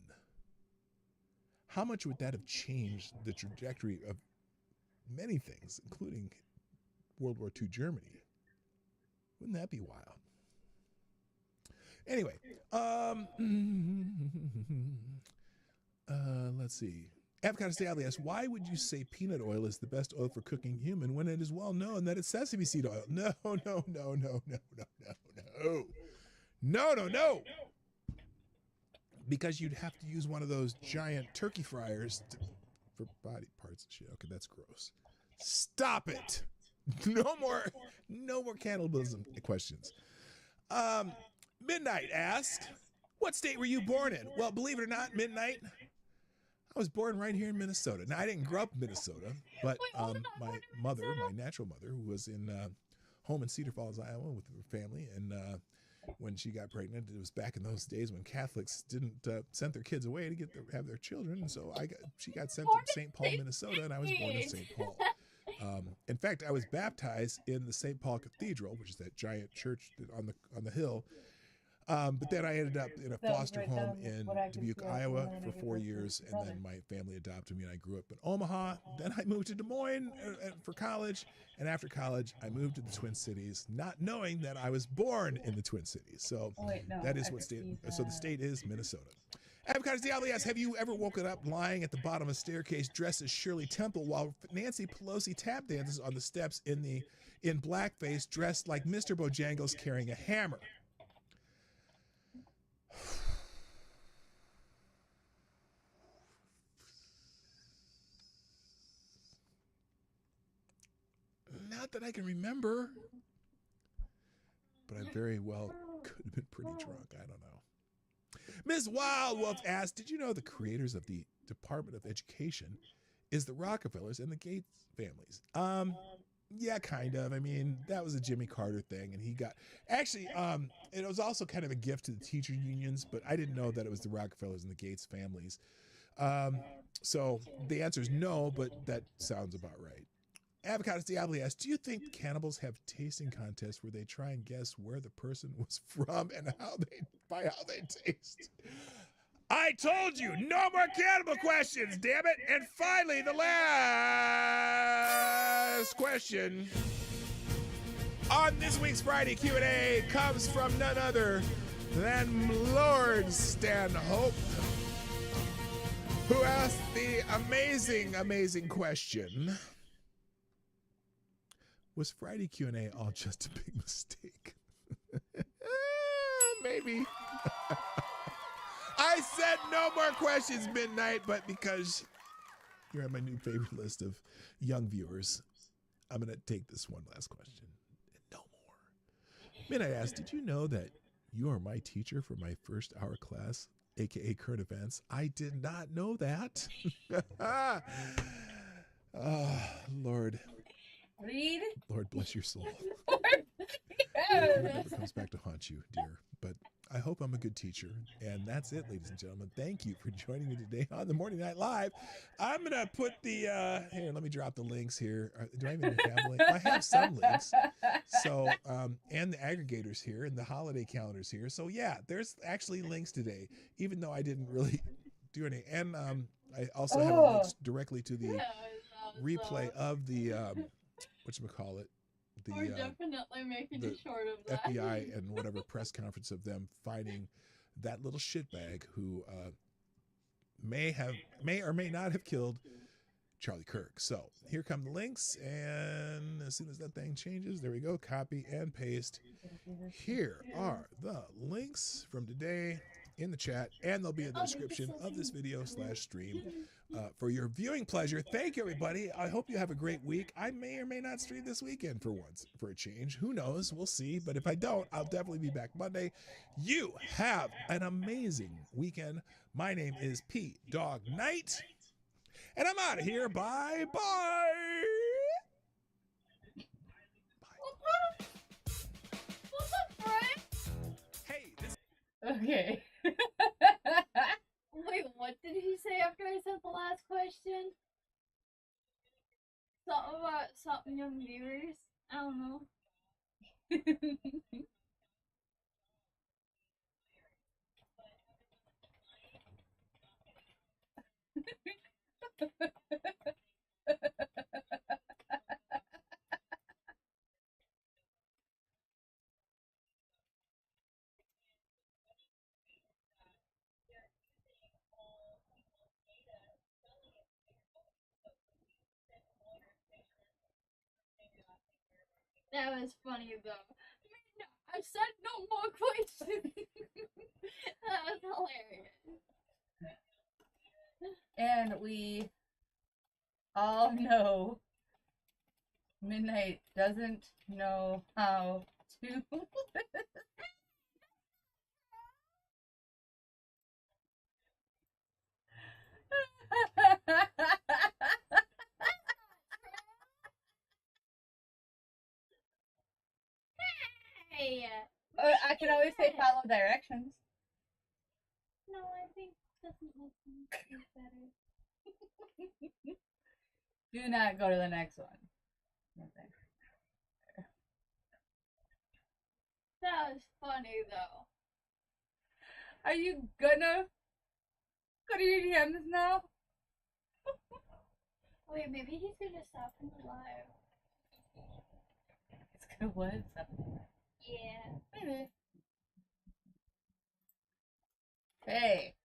How much would that have changed the trajectory of many things, including World War II Germany? Wouldn't that be wild? Anyway, let's see. Avocado Sally asks, why would you say peanut oil is the best oil for cooking human when it is well known that it's sesame seed oil? No. Because you'd have to use one of those giant turkey fryers for body parts and shit. Okay, that's gross. Stop it. No more cannibalism questions. Midnight asked, what state were you born in? Well, believe it or not, Midnight, I was born right here in Minnesota. Now, I didn't grow up in Minnesota, but my mother, my natural mother, who was in home in Cedar Falls, Iowa with her family, and when she got pregnant, it was back in those days when Catholics didn't send their kids away to have their children, and so she got sent to St. Paul, Minnesota, and I was born in St. Paul. In fact, I was baptized in the St. Paul Cathedral, which is that giant church on the hill. But then I ended up in a foster home in Dubuque, Iowa for 4 years, and then my family adopted me, and I grew up in Omaha. Then I moved to Des Moines for college, and after college, I moved to the Twin Cities, not knowing that I was born in the Twin Cities. So that is what state. So the state is Minnesota. Avocado Diablo asks, have you ever woken up lying at the bottom of a staircase dressed as Shirley Temple while Nancy Pelosi tap dances on the steps in blackface, dressed like Mr. Bojangles carrying a hammer? Not that I can remember, but I very well could have been pretty drunk. I don't know. Mrz-Wild-Wolf asked, did you know the creators of the Department of Education is the Rockefellers and the Gates families? Yeah, kind of. I mean, that was a Jimmy Carter thing, and he got actually it was also kind of a gift to the teacher unions, but I didn't know that it was the Rockefellers and the Gates families. So the answer is no, but that sounds about right. Avocado Diablo asks, do you think cannibals have tasting contests where they try and guess where the person was from and by how they taste? I told you, no more cannibal questions, damn it! And finally, the last question on this week's Friday Q&A comes from none other than Lord Stanhope, who asked the amazing question: was Friday Q&A all just a big mistake? Maybe. I said no more questions, Midnight, but because you're on my new favorite list of young viewers, I'm going to take this one last question. No more. Midnight asked, did you know that you are my teacher for my first hour class, aka current events? I did not know that. Lord. Read. Lord bless your soul. It never comes back to haunt you, dear. But I hope I'm a good teacher. And that's it, ladies and gentlemen. Thank you for joining me today on the Morning Night Live. I'm going to put the, here, let me drop the links here. Do I even have links? I have some links. So, and the aggregators here and the holiday calendars here. So yeah, there's actually links today, even though I didn't really do any. And I also have links directly to the replay of the, whatchamacallit, We're definitely making a short of that. FBI and whatever press conference of them finding that little shitbag who may or may not have killed Charlie Kirk. So here come the links, and as soon as that thing changes, there we go, copy and paste. Here are the links from today in the chat, and they'll be in the description of this video / stream for your viewing pleasure. Thank you, everybody. I hope you have a great week. I may or may not stream this weekend for a change. Who knows? We'll see. But if I don't, I'll definitely be back Monday. You have an amazing weekend. My name is P Dog Knight, and I'm out of here. Bye. What's up, Fred? Hey. Okay. Wait, what did he say after I said the last question? Something about something young viewers? I don't know. That was funny though. I said no more questions. That was hilarious. And we all know Midnight doesn't know how to. Hey. I can always say follow directions. No, I think doesn't listen is better. Do not go to the next one. Okay. That was funny though. Are you gonna go to your DMs now? Wait, maybe he's gonna stop in the live. It's gonna what? Stop. Yeah. Maybe. Hey.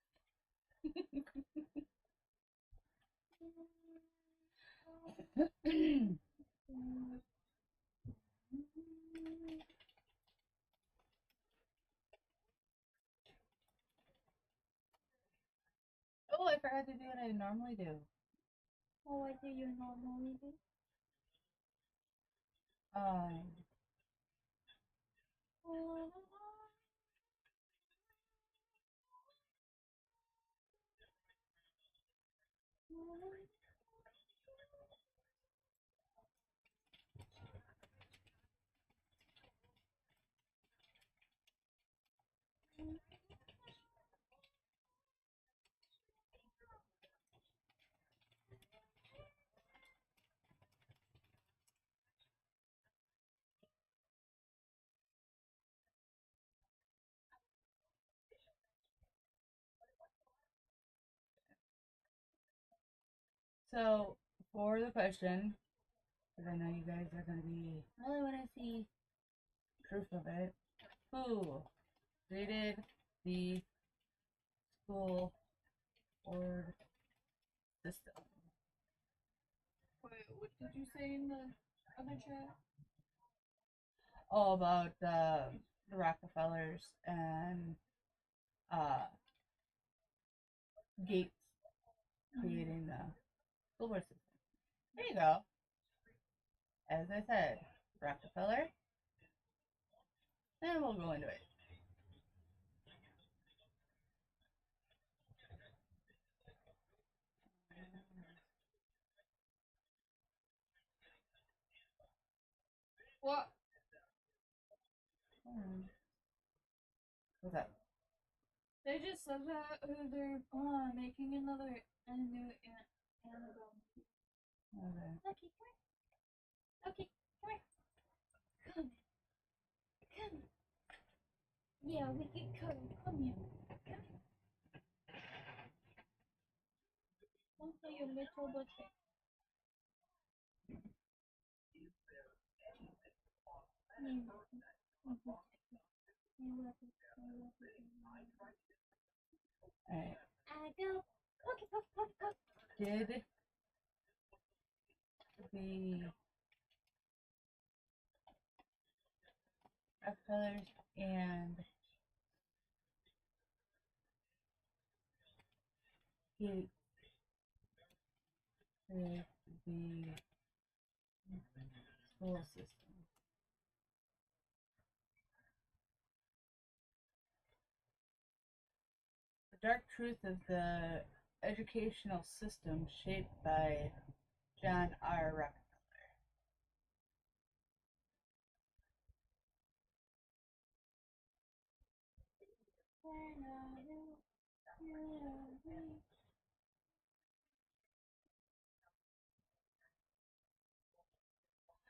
Oh, I forgot to do what I normally do. Oh, what do you normally do? So, for the question, because I know you guys are going to be really want to see proof of it, who created the school board system? Wait, what did you say in the other chat? All about the Rockefellers and Gates creating the school board system. There you go. As I said, Rockefeller. And we'll go into it. What? What's up? They just said that they're making a new Annabelle. Okay. Lucky, come here. Okay, come here. Come. Come. Yeah, we can come. Come here. Come. Don't say your little butt. Alright. I go. Pokey, poke, poke, poke. Did the Rockefellers and Gates create the school system? The dark truth of the educational system shaped by John R. Rockefeller.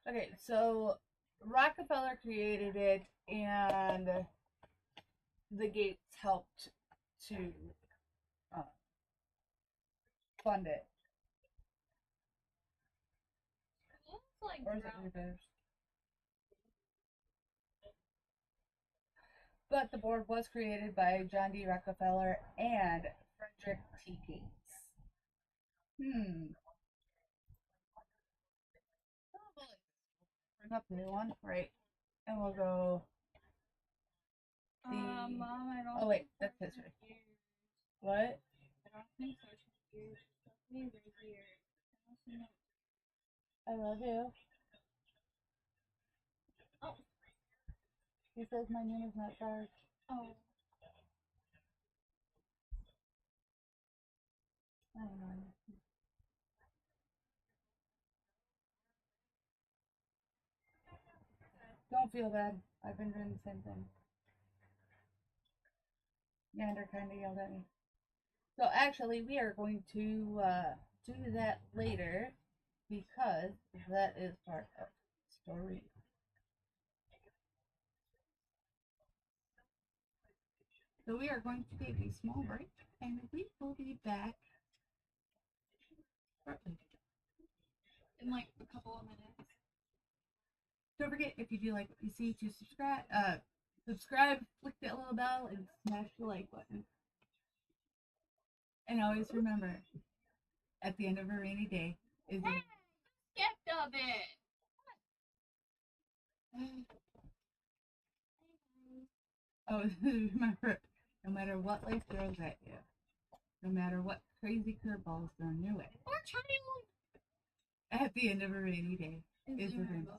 Okay, so Rockefeller created it, and the Gates helped to fund it. Like or is it reversed? But the board was created by John D. Rockefeller and Frederick T. Gates. bring up the one, right? And we'll go. Mom, I don't. Oh wait, that's history. What? I don't think so. She's weird. She's right here. I love you. Oh. He says my name is not Sarge. Oh. I don't know. Don't feel bad. I've been doing the same thing. Yander kind of yelled at me. So actually, we are going to do that later because that is part of the story. So we are going to take a small break, and we will be back shortly. In like a couple of minutes. Don't forget, if you do like what you see, to subscribe, click that little bell, and smash the like button. And always remember, at the end of a rainy day is hey, skipped a bit. Oh, remember, no matter what life throws at you, no matter what crazy curveballs thrown your way, Or Charlie, at the end of a rainy day is a rainbow.